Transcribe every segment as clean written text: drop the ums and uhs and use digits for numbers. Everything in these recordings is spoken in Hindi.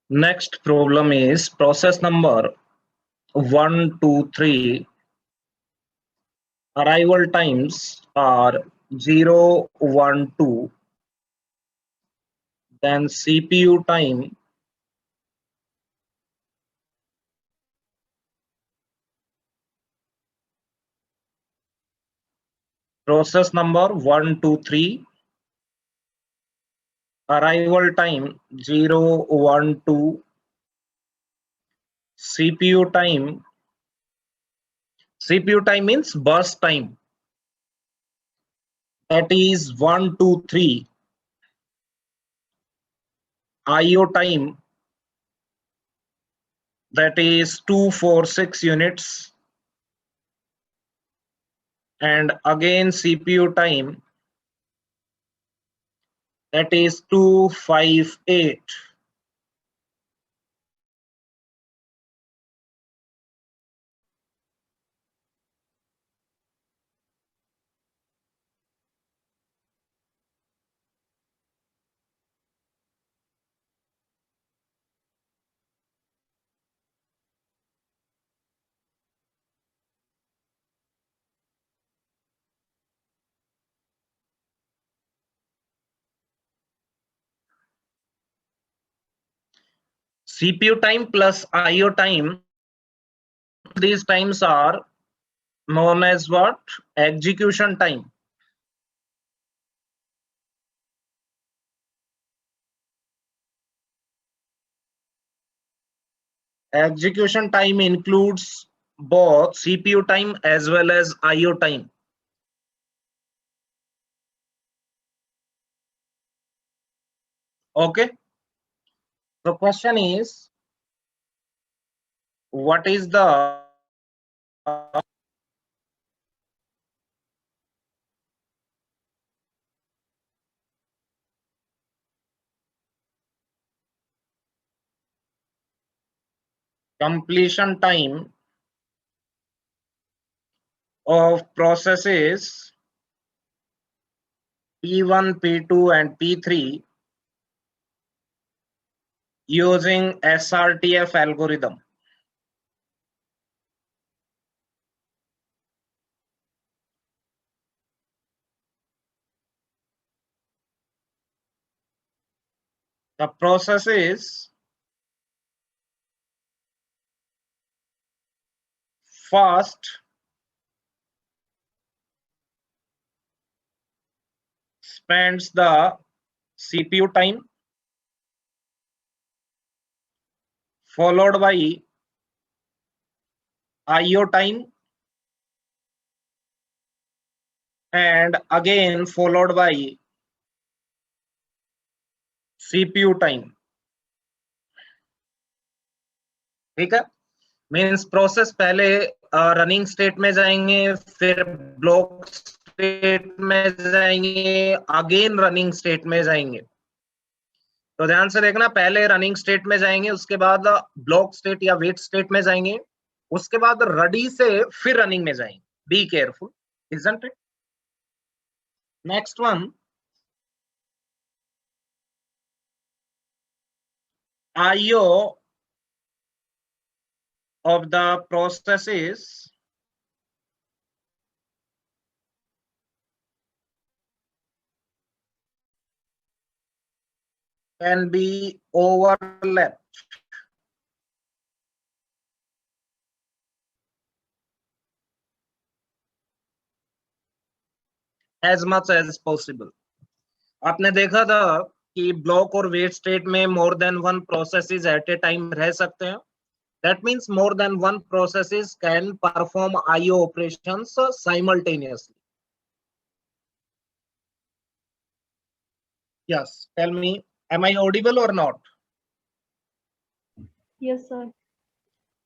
Next problem is process number 1, 2, 3. Arrival times are 0, 1, 2. Then CPU time process number 1, 2, 3. Arrival time 0, 1, 2. CPU time. CPU time means burst time. That is 1, 2, 3. IO time, that is 2, 4, 6 units. And again CPU time, that is 2, 5, 8. CPU time plus IO time, these times are known as what? Execution time. Execution time includes both CPU time as well as IO time. Okay. The question is, what is the completion time of processes P1, P2, and P3 using SRTF algorithm? The process is first spends the CPU time, followed by IO time, and again followed by CPU time. ठीक है, मीन्स प्रोसेस पहले रनिंग स्टेट में जाएंगे, फिर ब्लॉक स्टेट में जाएंगे, अगेन रनिंग स्टेट में जाएंगे. तो ध्यान से देखना, पहले रनिंग स्टेट में जाएंगे, उसके बाद ब्लॉक स्टेट या वेट स्टेट में जाएंगे, उसके बाद रेडी से फिर रनिंग में जाएंगे. Be careful, isn't it? Next one, IO of the processes can be overlapped as much as possible. आपने देखा था कि ब्लॉक और वेट स्टेट में more than one processes at a time रह सकते हैं. That means more than one processes can perform IO operations simultaneously. Yes, tell me, am I audible or not? Yes, sir.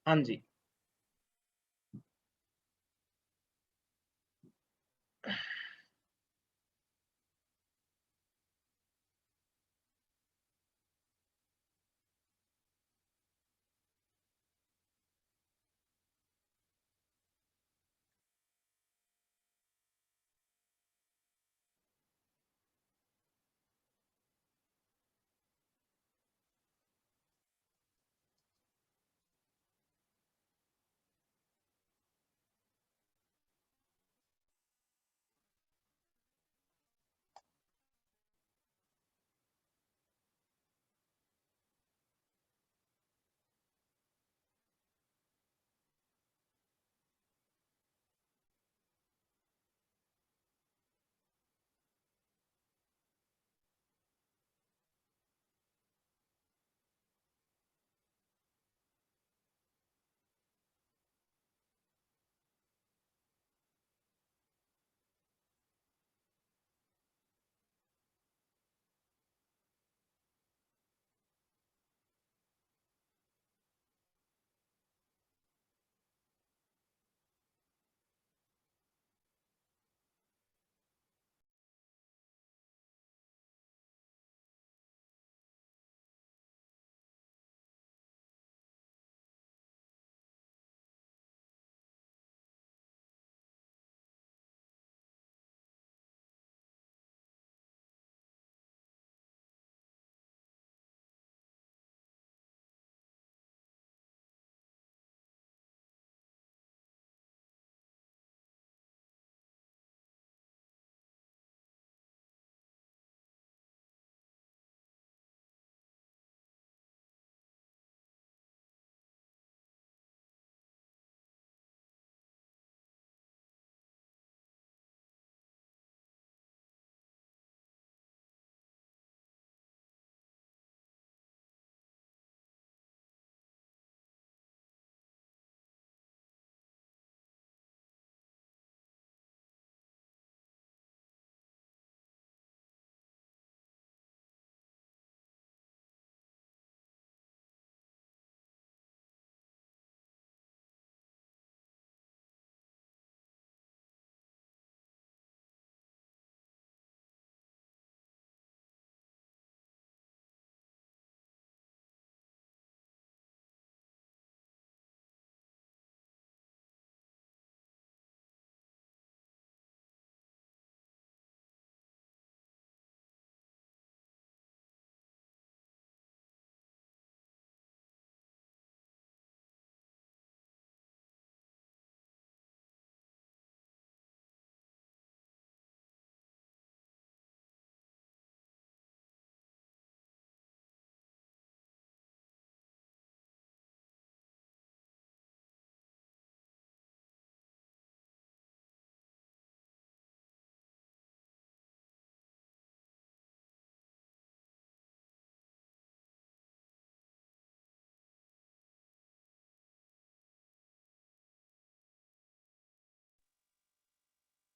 हाँ जी.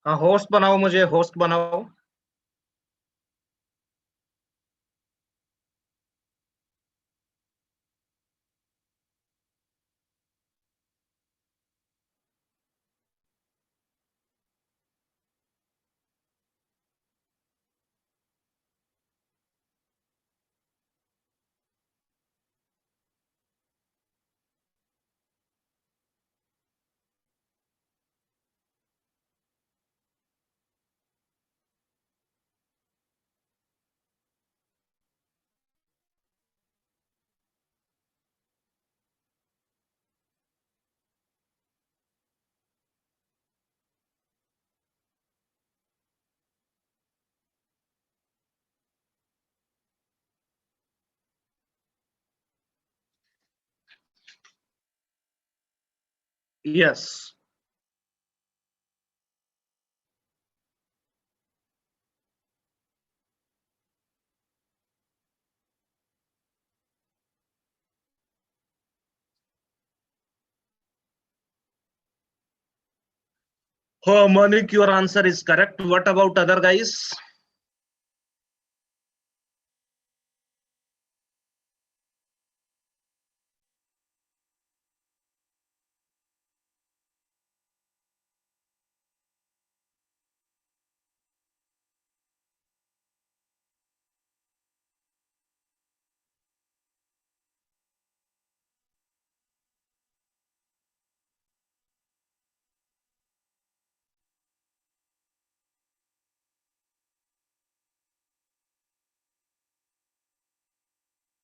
हाँ, होस्ट बनाओ, मुझे होस्ट बनाओ। Yes. Oh, Manik, your answer is correct. What about other guys?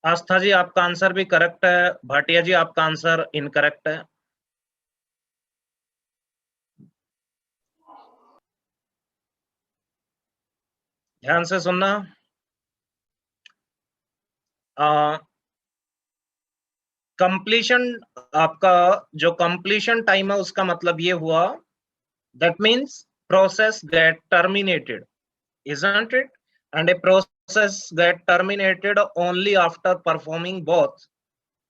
आस्था जी, आपका आंसर भी करेक्ट है। भाटिया जी, आपका आंसर इनकरेक्ट है। ध्यान से सुनना। कंप्लीशन, आपका जो कंप्लीशन टाइम है उसका मतलब ये हुआ, that means process get terminated, isn't it? And a process get terminated only after performing both,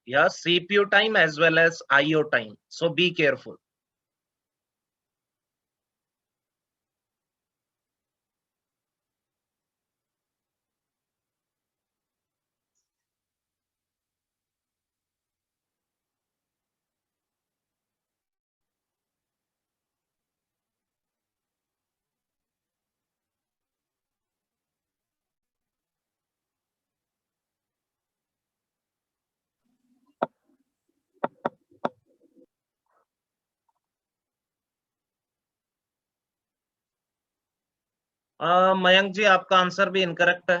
yeah, CPU time as well as IO time. So be careful. Mayank ji, आपका आंसर भी इनकरेक्ट है।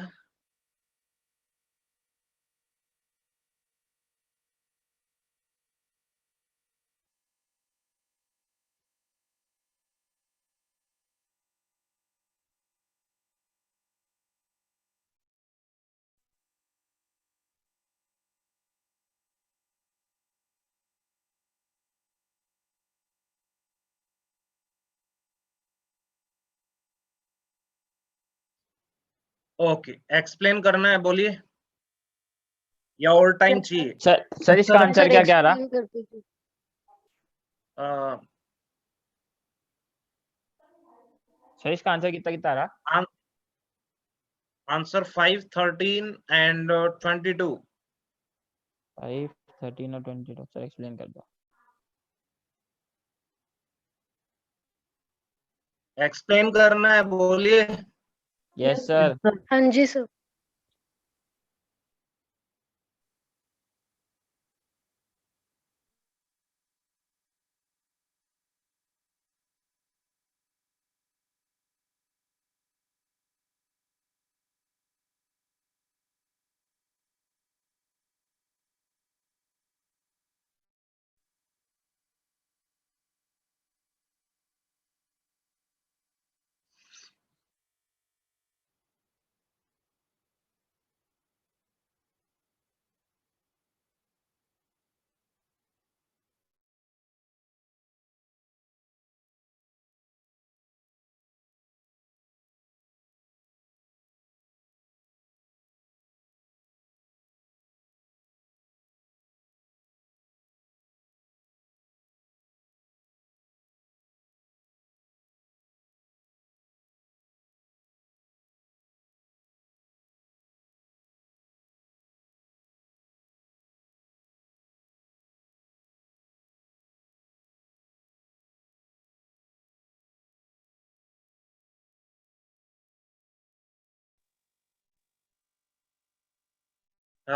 ओके, एक्सप्लेन करना है, बोलिए, या और टाइम चाहिए? सर इसका आंसर क्या क्या रहा? सर इसका आंसर कितना कितना रहा? Answer 5, 13 and 22। 5, 13 और 22। सर एक्सप्लेन कर दो। एक्सप्लेन करना है, बोलिए। Yes sir. हाँ जी सर।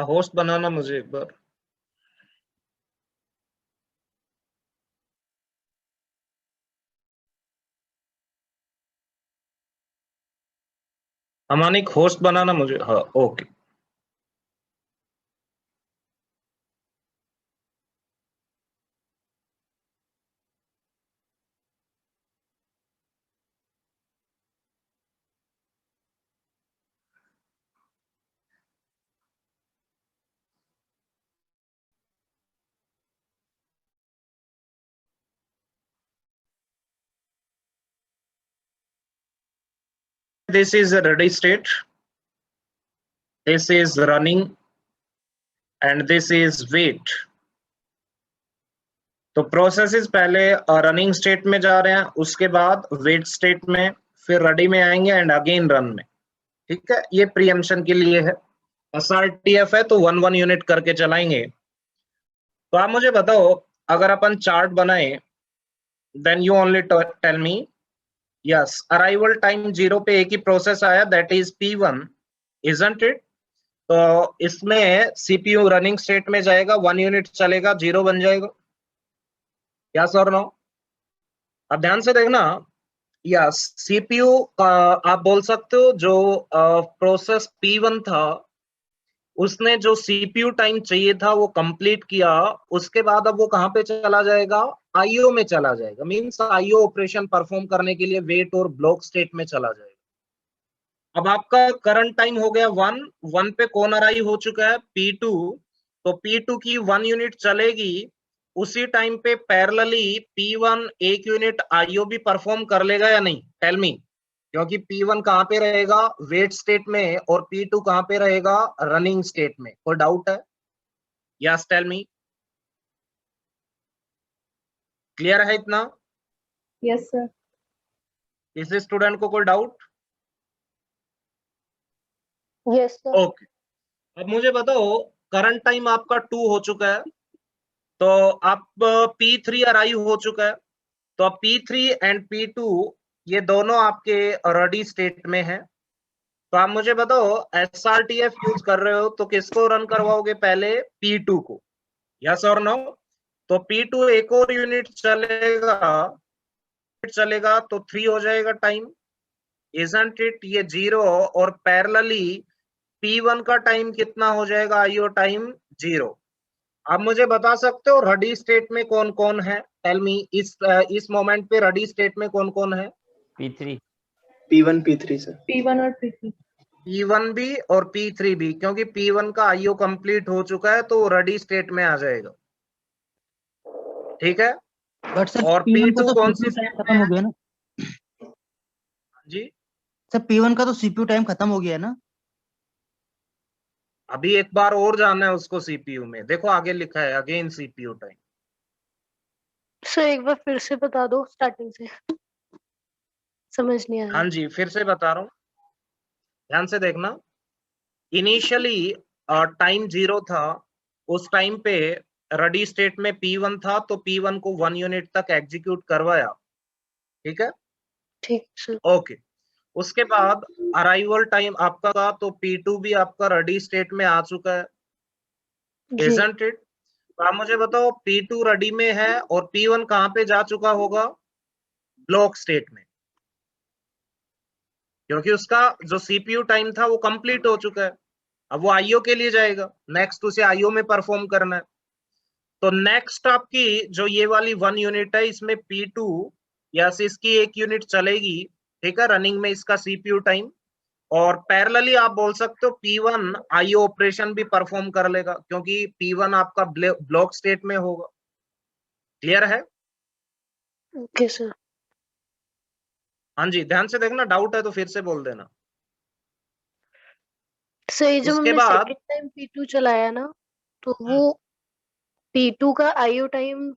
होस्ट बनाना मुझे एक बार। अमानिक होस्ट बनाना मुझे, हाँ okay. This is a ready state, this is running, and this is wait। तो प्रोसेसेस पहले रनिंग स्टेट में जा रहे हैं, उसके बाद वेट स्टेट में, फिर रेडी में आएंगे एंड अगेन रन में। ठीक है, ये प्रीएम्पशन के लिए है। एसआरटीएफ है तो 1 यूनिट करके चलाएंगे। तो आप मुझे बताओ, अगर अपन चार्ट बनाए, then you only tell me. Yes, arrival time 0 पे एक ही प्रोसेस आया, that is P1, isn't it? तो इसमें सीपीयू रनिंग स्टेट में जाएगा, 1 यूनिट चलेगा, 0 बन जाएगा। यस और नो? अब ध्यान से देखना। यस, सीपीयू आप बोल सकते हो जो प्रोसेस P1 था, उसने जो सीपीयू टाइम चाहिए था वो कंप्लीट किया। उसके बाद अब वो कहां पे चला जाएगा? आईओ में चला जाएगा। मींस आईओ ऑपरेशन परफॉर्म करने के लिए वेट और ब्लॉक स्टेट में चला जाएगा। अब आपका करंट टाइम हो गया 1 पे कौन अराइव हो चुका है? P2। तो P2 की 1 यूनिट चलेगी, उसी टाइम पे पैरेलली P1 1 यूनिट आईओ भी परफॉर्म कर लेगा या नहीं? Tell me. क्योंकि P1 कहां पे रहेगा? वेट स्टेट में, और P2 कहां पे रहेगा? रनिंग स्टेट में। कोई डाउट है? यस, टेल मी। क्लियर है इतना? Yes sir. इस स्टूडेंट को कोई डाउट? Yes sir. ओके, अब मुझे बताओ, करंट टाइम आपका 2 हो चुका है, तो आप P3 अराइव हो चुका है। तो अब P3 एंड P2 ये दोनों आपके रेडी स्टेट में है। तो आप मुझे बताओ, SRTF यूज कर रहे हो तो किसको रन करवाओगे पहले? P2 को। यस और नो? तो P2 एक और यूनिट चलेगा तो 3 हो जाएगा टाइम, इजंट इट? ये 0, और पैरेलली P1 का टाइम कितना हो जाएगा? IO time 0। आप मुझे बता सकते हो रेडी स्टेट में कौन कौन है? Tell me. इस मोमेंट पे रेडी स्टेट में कौन कौन है? P3 P1 P3 sir. P1 और P3। P1 भी और P3 भी, क्योंकि P1 का आईओ कंप्लीट हो चुका है तो रेडी स्टेट में आ जाएगा। ठीक है, बट सर और P1 का P2 तो कौन सीपीयू सी टाइम स्टेट में खत्म हो है? गया ना जी, सर? P1 का तो सीपीयू टाइम खत्म हो गया है ना? अभी एक बार और जाना है उसको सीपीयू में। देखो आगे लिखा है अगेन सीपीयू टाइम। सर एक बार फिर से बता दो स्टार्टिंग से, समझ नहीं आया। हाँ जी, फिर से बता रहा हूँ, ध्यान से देखना। इनिशियली टाइम 0 था, उस टाइम पे रेडी स्टेट में P1 था, तो P1 को 1 यूनिट तक एग्जीक्यूट करवाया। ठीक है, ठीक सर। ओके। उसके बाद अराइवल टाइम आपका था, तो P2 भी आपका रेडी स्टेट में आ चुका है, जी। Isn't it? तो आप मुझे बताओ, P2 रेडी में है और P1 कहां पे जा चुका होगा? ब्लॉक स्टेट में, क्योंकि उसका जो सीपीयू टाइम था वो कंप्लीट हो चुका है। अब वो आईओ के लिए जाएगा, नेक्स्ट उसे आईओ में परफॉर्म करना है। तो नेक्स्ट आपकी जो ये वाली 1 यूनिट है, इसमें P2 या इसकी 1 यूनिट चलेगी। ठीक है, रनिंग में इसका सीपीयू टाइम, और पैरेलली आप बोल सकते हो P1 आईओ ऑपरेशन भी परफॉर्म कर लेगा, क्योंकि P1 आपका ब्लॉक स्टेट में होगा। क्लियर है? Okay sir. हाँ जी, ध्यान से देखना, डाउट है तो फिर से बोल देना। सर ये जब उसके हमने बाद सेकंड टाइम P2 चलाया ना, तो वो P2 का आईओ टाइम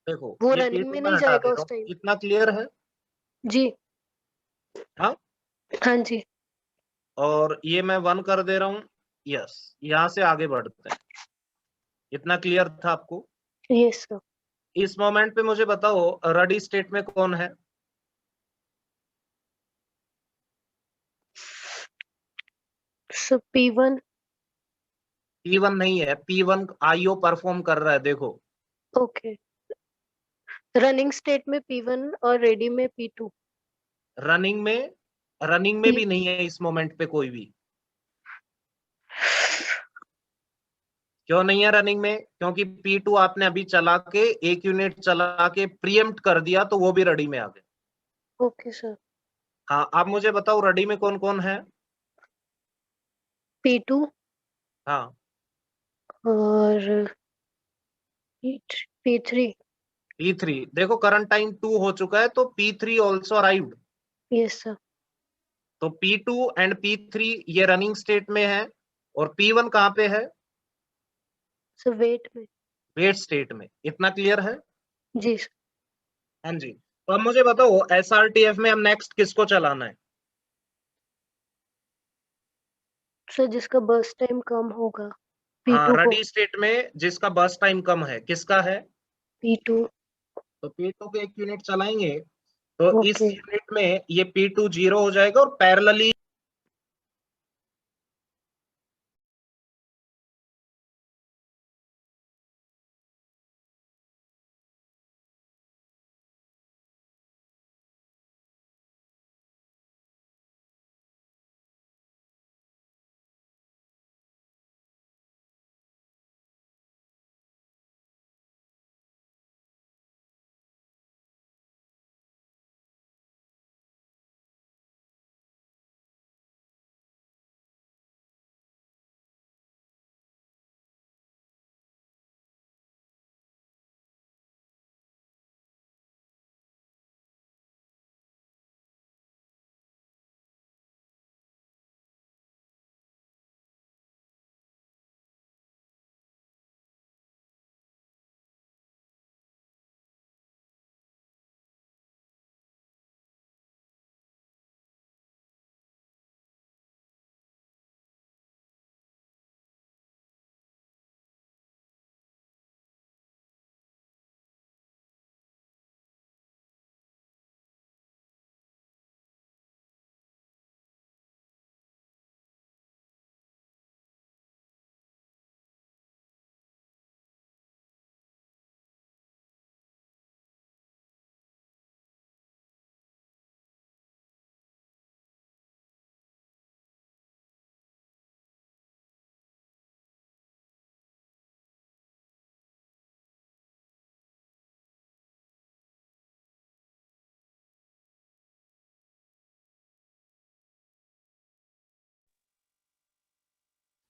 देखो, वो ये रनिंग P2 में में नहीं हटा जाएगा दे रहा उस हूँ, टाइम। इतना क्लियर है? जी। हाँ, हाँ जी। और ये मैं 1 कर दे रहा हूँ। यस, यहाँ से आगे बढ़ते हैं। इतना क्लियर था आपको? Yes sir. इस मोमेंट पे मुझे बताओ, रेडी स्टेट में कौन है? Sir P1। P1 नहीं है, P1 IO परफॉर्म कर रहा है, देखो। ओके, रनिंग स्टेट में P1 और रेडी में P2। रनिंग में भी नहीं है इस मोमेंट पे कोई भी। क्यों नहीं है रनिंग में? क्योंकि P2 आपने अभी चला के 1 यूनिट चला के प्रीएम्प्ट कर दिया, तो वो भी रेडी में आ गए। Okay sir. हाँ, आप मुझे बताओ रेडी में कौन कौन है? P2 हाँ, और P3। P3 देखो करंट टाइम 2 हो चुका है, तो P3 also arrived. Yes sir. तो P2 एंड P3 ये रनिंग स्टेट में है, और P1 कहाँ पे है? सर वेट में। वेट स्टेट में। इतना क्लियर है? जी सर। हाँ जी। तो अब मुझे बताओ SRTF में अब नेक्स्ट किसको चलाना है? सर जिसका बर्स्ट टाइम कम होगा हाँ, P2 को। रेडी स्टेट में जिसका बर्स्ट टाइम कम है, किसका है? P2। तो P2 के 1 यूनिट चलाएंगे, तो इस ओके यूनिट में ये P2 0 हो जाएगा, और पैरेलली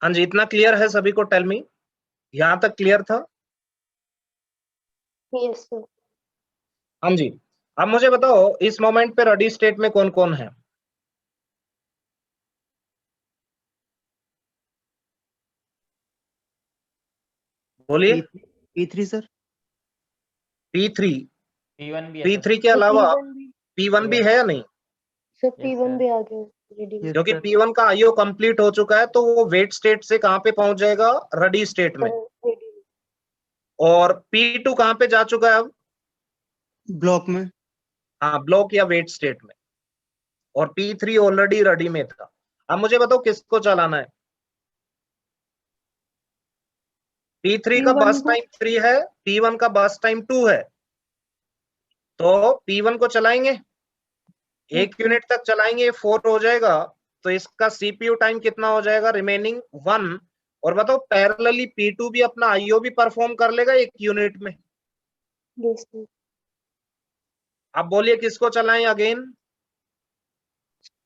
हाँ जी, इतना क्लियर है सभी को? टेल मी, यहां तक क्लियर था? Yes sir. हाँ जी। अब मुझे बताओ इस मोमेंट पे रेडी स्टेट में कौन कौन है? बोलिए। P3 sir. P3 P1 भी है सर। P3 के अलावा P1 भी। P1 भी है या नहीं? Sir Yes, P1 sir. भी आ गया रेडी में। Yes, क्योंकि sir. P1 का IO कंप्लीट हो चुका है, तो वो वेट स्टेट से कहां पे पहुंच जाएगा? रेडी स्टेट में। रेडी में। और P2 कहां पे जा चुका है अब? ब्लॉक में। हाँ, ब्लॉक या वेट स्टेट में। और P3 ऑलरेडी रेडी में था। अब मुझे बताओ किसको चलाना है? P3 का P1 बस को। टाइम 3 है, P1 का बस टाइम 2 है, तो P1 को चलाएंगे, 1 यूनिट तक चलाएंगे, 4 हो जाएगा, तो इसका CPU टाइम कितना हो जाएगा? रिमेनिंग 1। और बताओ पैरेलली P2 भी अपना IO भी परफॉर्म कर लेगा 1 यूनिट में। Yes sir. अब बोलिए किसको चलाएं अगेन?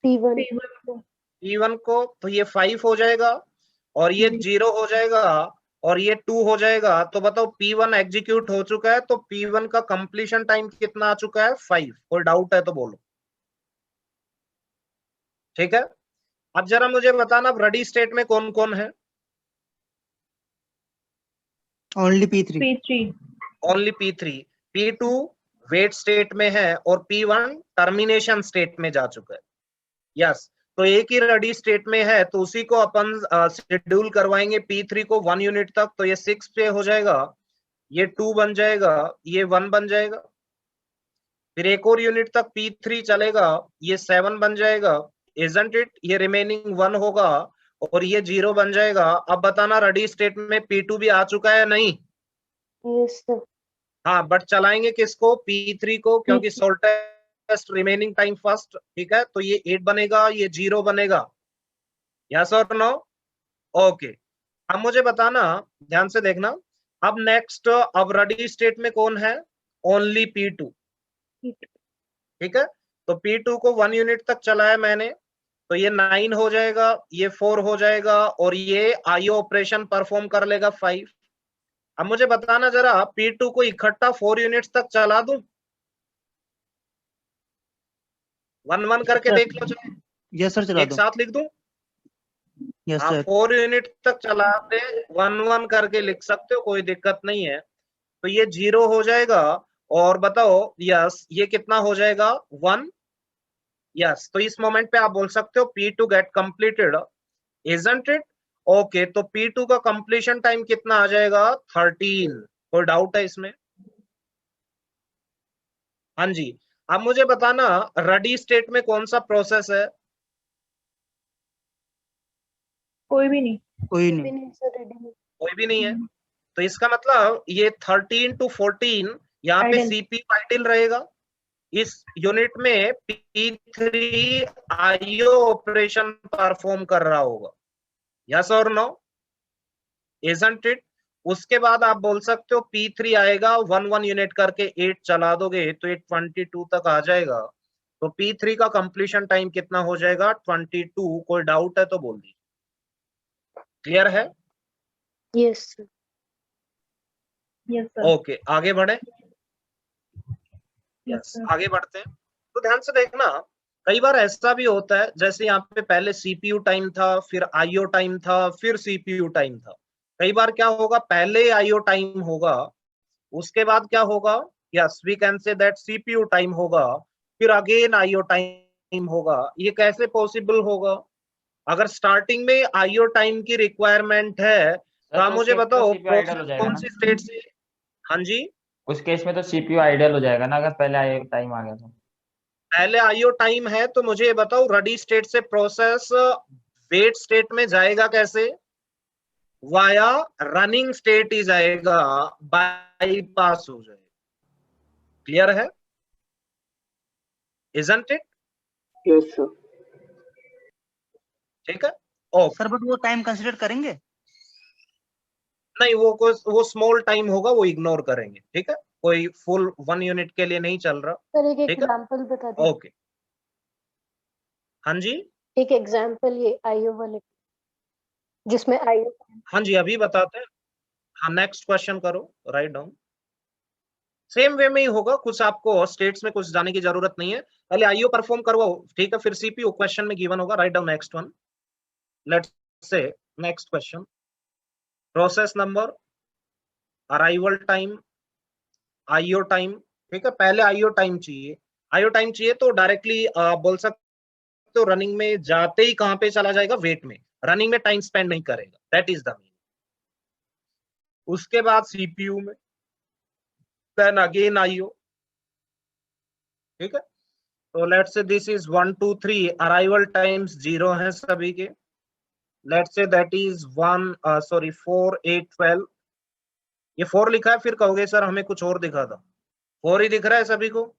P1। P1 को, तो ये 5 हो जाएगा, और ये 0 हो जाएगा, और ये 2 हो जाएगा। तो बताओ P1 एग्जीक्यूट हो चुका है, तो P1 का कंप्लीशन टाइम कितना आ चुका है? 5। कोई डाउट है तो बोलो। ठीक है, अब जरा मुझे बताना रेडी स्टेट में कौन कौन है? Only P3। Only P3। P2 wait state में है, और P1 टर्मिनेशन स्टेट में जा चुका है। यस, तो एक ही रेडी स्टेट में है, तो उसी को अपन शेड्यूल करवाएंगे P3 को 1 यूनिट तक, तो ये 6 पे हो जाएगा, ये 2 बन जाएगा, ये 1 बन जाएगा। फिर एक और यूनिट तक P3 चलेगा, ये 7 बन जाएगा, इजंट इट? ये रिमेनिंग 1 होगा, और ये 0 बन जाएगा। अब बताना रेडी स्टेट में P2 भी आ चुका है या नहीं? Yes sir. हाँ, बट चलाएंगे किसको? P3 को, क्योंकि शॉर्टेस्ट रिमेनिंग टाइम फर्स्ट। ठीक है, तो ये 8 बनेगा, ये 0 बनेगा। यस और नो? ओके, अब मुझे बताना, ध्यान से देखना। अब नेक्स्ट, अब रेडी स्टेट में कौन है? Only P2। ठीक है, तो P2 को 1 यूनिट तक चलाया मैंने, तो ये 9 हो जाएगा, ये 4 हो जाएगा, और ये आईओ ऑपरेशन परफॉर्म कर लेगा 5। अब मुझे बताना जरा, P2 को इकट्ठा 4 यूनिट्स तक चला दूं? 1-1 करके देख लो चाहे, यस सर, चला एक दो। साथ लिख दूं? यस हाँ, सर। 4 यूनिट तक चला दे, 1-1 करके लिख सकते हो, कोई दिक्कत नहीं है। तो ये 0 हो जाएगा, और बताओ यस ये कितना हो जाएगा? 1। यस, तो इस मोमेंट पे आप बोल सकते हो P2 gate completed, isn't it? Okay, तो P2 का कंप्लीशन टाइम कितना आ जाएगा? 13। कोई डाउट है इसमें? हाँ जी। अब मुझे बताना, रेडी स्टेट में कौन सा प्रोसेस है? कोई भी नहीं। कोई भी नहीं। नहीं सर, रेडी में। कोई भी नहीं है, तो इसका मतलब ये 13 to 14 यहाँ पे Idle. CPU आइडल रहेगा। इस यूनिट में P3 आईओ ऑपरेशन परफॉर्म कर रहा होगा। यस और नो? Isn't it? उसके बाद आप बोल सकते हो P3 आएगा, 1-1 यूनिट करके 8 चला दोगे तो ये 22 तक आ जाएगा। तो P3 का कंप्लीशन टाइम कितना हो जाएगा? 22। कोई डाउट है तो बोल दीजिए। क्लियर है? Yes sir. Yes sir. Okay, आगे बढ़े। यस, आगे बढ़ते हैं। तो ध्यान से देखना, कई बार ऐसा भी होता है, जैसे यहाँ पे पहले सीपीयू टाइम था, फिर आईओ टाइम था, फिर सीपीयू टाइम था। कई बार क्या होगा, पहले आईओ टाइम होगा, उसके बाद क्या होगा? Yes, we can say that CPU time होगा, फिर अगेन आईओ टाइम होगा। ये कैसे पॉसिबल होगा? अगर स्टार्टिंग में आईओ टाइम की रिक्वायरमेंट है, तो आप मुझे बताओ आइडल हो प्रोसेस जाएगा कौन ना? सी स्टेट से? हाँ जी, उस केस में तो सीपीयू आइडल हो जाएगा ना, अगर पहले टाइम आ गया तो। पहले आईओ टाइम है, तो मुझे ये बताओ रेडी स्टेट से प्रोसेस वेट स्टेट में जाएगा कैसे? वाया रनिंग स्टेट ही जाएगा, बाईपास हो जाएगा। क्लियर है? Isn't it? Yes, sir. ठीक है, ओके। सर बट वो टाइम कंसिडर करेंगे? नहीं, वो स्मॉल टाइम होगा, वो इग्नोर करेंगे। ठीक है, कोई फुल 1 यूनिट के लिए नहीं चल रहा। सर एक ठीक है, एग्जांपल बता दीजिए। ओके। हाँ जी, एक एग्जांपल ये आईओ वाले जिसमें आईओ। हाँ जी, अभी बताते हैं। हाँ, नेक्स्ट क्वेश्चन करो, राइट डाउन। सेम वे में ही होगा, कुछ आपको स्टेट्स में कुछ जाने की जरूरत नहीं है। पहले आईओ परफॉर्म करवाओ, ठीक है, फिर सीपीयू क्वेश्चन में गिवन होगा। Write down next one. Let's say next question, process number, arrival time, IO time. ठीक है, पहले आईओ टाइम चाहिए। आईओ टाइम चाहिए तो डायरेक्टली बोल सकते हो रनिंग में जाते ही कहां पे चला जाएगा? वेट में। रनिंग में टाइम स्पेंड नहीं करेगा, दैट इज द मीनिंग। उसके बाद सीपीयू में, देन अगेन आईओ। ठीक है, तो let's say this is 1 2 3, arrival times 0 है सभी के। Let's say that is 4 8 12। ये 4 लिखा है, फिर कहोगे सर हमें कुछ और दिखा था। 4 ही दिख रहा है सभी को?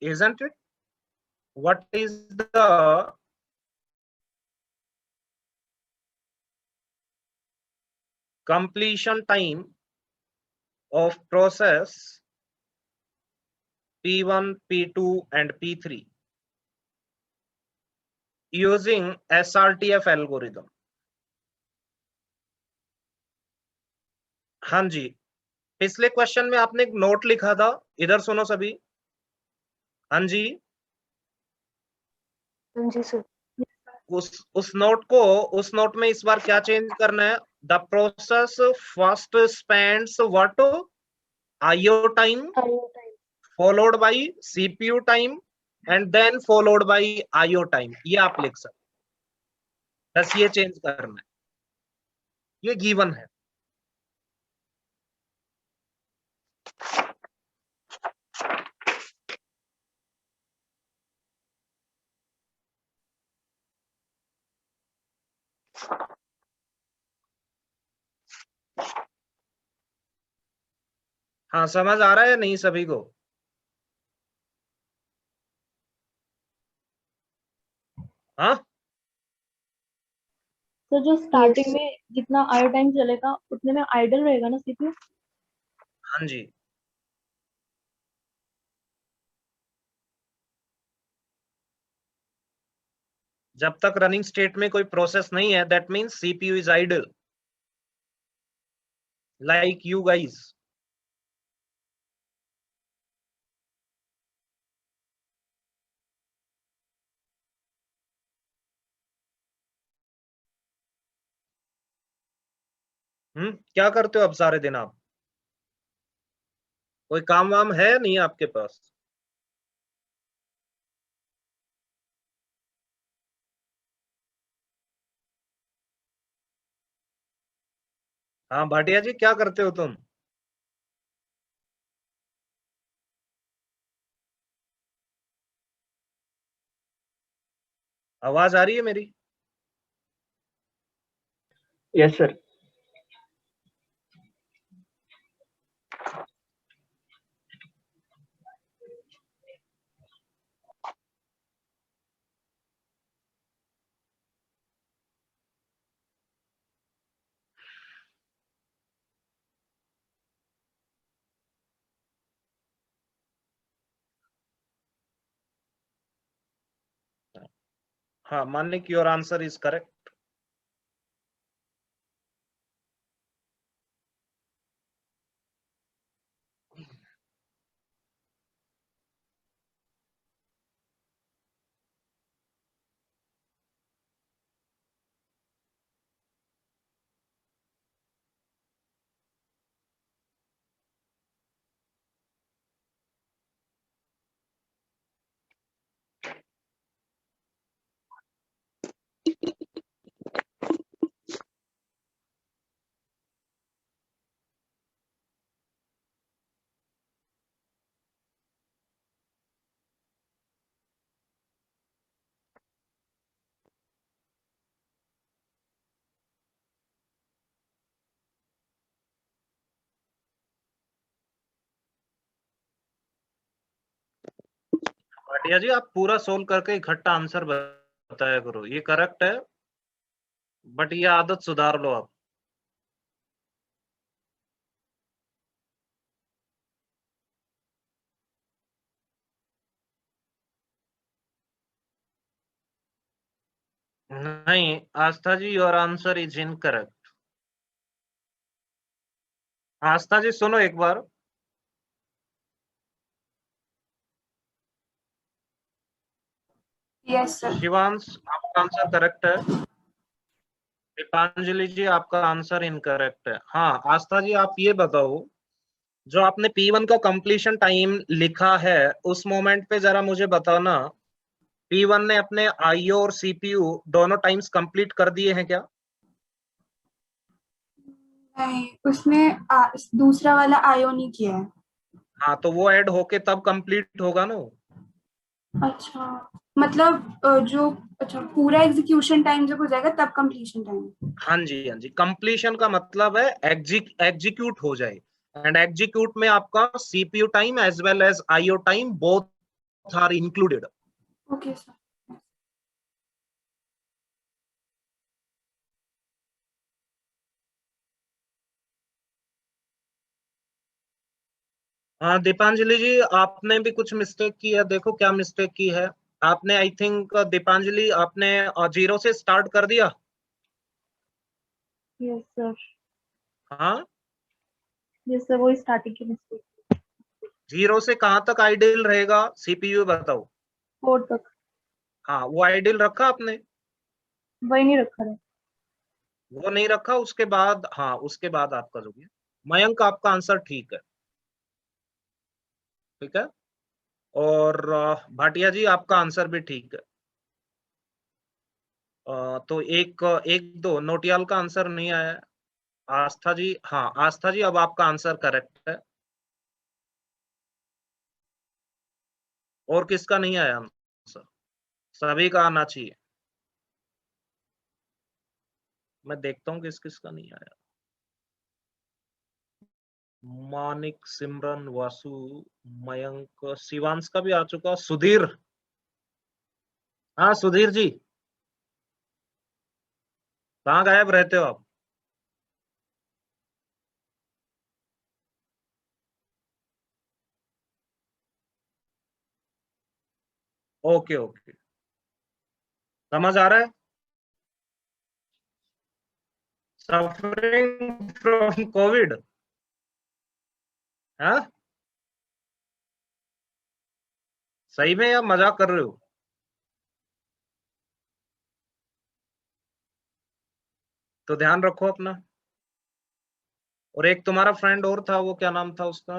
Isn't it? What is the completion time of process P1, P2 and P3 using SRTF algorithm? हाँ जी, पिछले क्वेश्चन में आपने एक नोट लिखा था, इधर सुनो सभी। हाँ जी, हाँ जी सर। उस नोट में इस बार क्या चेंज करना है? The process first spends what? IO time IO time. followed by CPU time and then followed by IO time। ये आप लिख सकते, बस ये चेंज करना है, ये गिवन है। हाँ, समझ आ रहा है नहीं सभी को? हाँ, तो जो स्टार्टिंग Yes. में जितना आयो टाइम चलेगा उतने में आइडल रहेगा ना सीपीयू? हाँ जी। जब तक रनिंग स्टेट में कोई प्रोसेस नहीं है, that means CPU is idle, like you guys. क्या करते हो अब सारे दिन आप? कोई काम वाम है नहीं आपके पास? हाँ भाटिया जी, क्या करते हो तुम? आवाज आ रही है मेरी? Yes sir. हाँ, Manik your answer is correct. Bhatia ji, आप पूरा सोल्व करके इकट्ठा आंसर बताया करो, ये करेक्ट है, बट ये आदत सुधार लो आप। नहीं आस्था जी, योर आंसर इज इनकरेक्ट। आस्था जी सुनो एक बार। Yes sir. शिवांश, आपका आंसर करेक्ट है। दीपांजलि जी, आपका आंसर इनकरेक्ट है। हाँ आस्था जी, आप ये बताओ, जो आपने P1 का कंप्लीशन टाइम लिखा है, उस मोमेंट पे जरा मुझे बताना, P1 ने अपने आईओ और सीपीयू दोनों टाइम्स कंप्लीट कर दिए हैं क्या? नहीं, उसने दूसरा वाला आयो नहीं किया है। हाँ, तो वो ऐड होके तब कंप्लीट होगा ना। अच्छा, मतलब जो अच्छा पूरा एग्जीक्यूशन टाइम जब हो जाएगा तब कंप्लीशन टाइम। हाँ जी, हाँ जी, कंप्लीशन का मतलब है एग्जीक्यूट हो जाए, एंड एग्जीक्यूट में आपका CPU time as well as IO time both are included. Okay sir. हाँ दीपांजलि जी, आपने भी कुछ मिस्टेक की है, देखो क्या मिस्टेक की है आपने। आई थिंक दीपांजलि, आपने 0 से स्टार्ट कर दिया। Yes sir. हाँ, यस सर, वही स्टार्टिंग की मिस्टेक। 0 से कहाँ तक आइडियल रहेगा सीपीयू, बताओ। 4 तक। हाँ, वो आइडियल रखा आपने? वही नहीं रखा है। वो नहीं रखा, उसके बाद, हाँ उसके बाद आप करोगे। मयंक, आपका आंसर ठीक है, ठीक है। और भाटिया जी, आपका आंसर भी ठीक है। तो एक एक दो नोटियाल का आंसर नहीं आया है। आस्था जी, हाँ आस्था जी, अब आपका आंसर करेक्ट है। और किसका नहीं आया आंसर? सभी का आना चाहिए। मैं देखता हूँ किस किस का नहीं आया। मानिक, सिमरन, वासु, मयंक, शिवांश का भी आ चुका, सुधीर। हाँ सुधीर जी, कहाँ गायब रहते हो आप? ओके ओके, समझ आ रहा है। Suffering from Covid? हाँ, सही में या मजाक कर रहे हो? तो ध्यान रखो अपना। और एक तुम्हारा फ्रेंड और था, वो क्या नाम था उसका,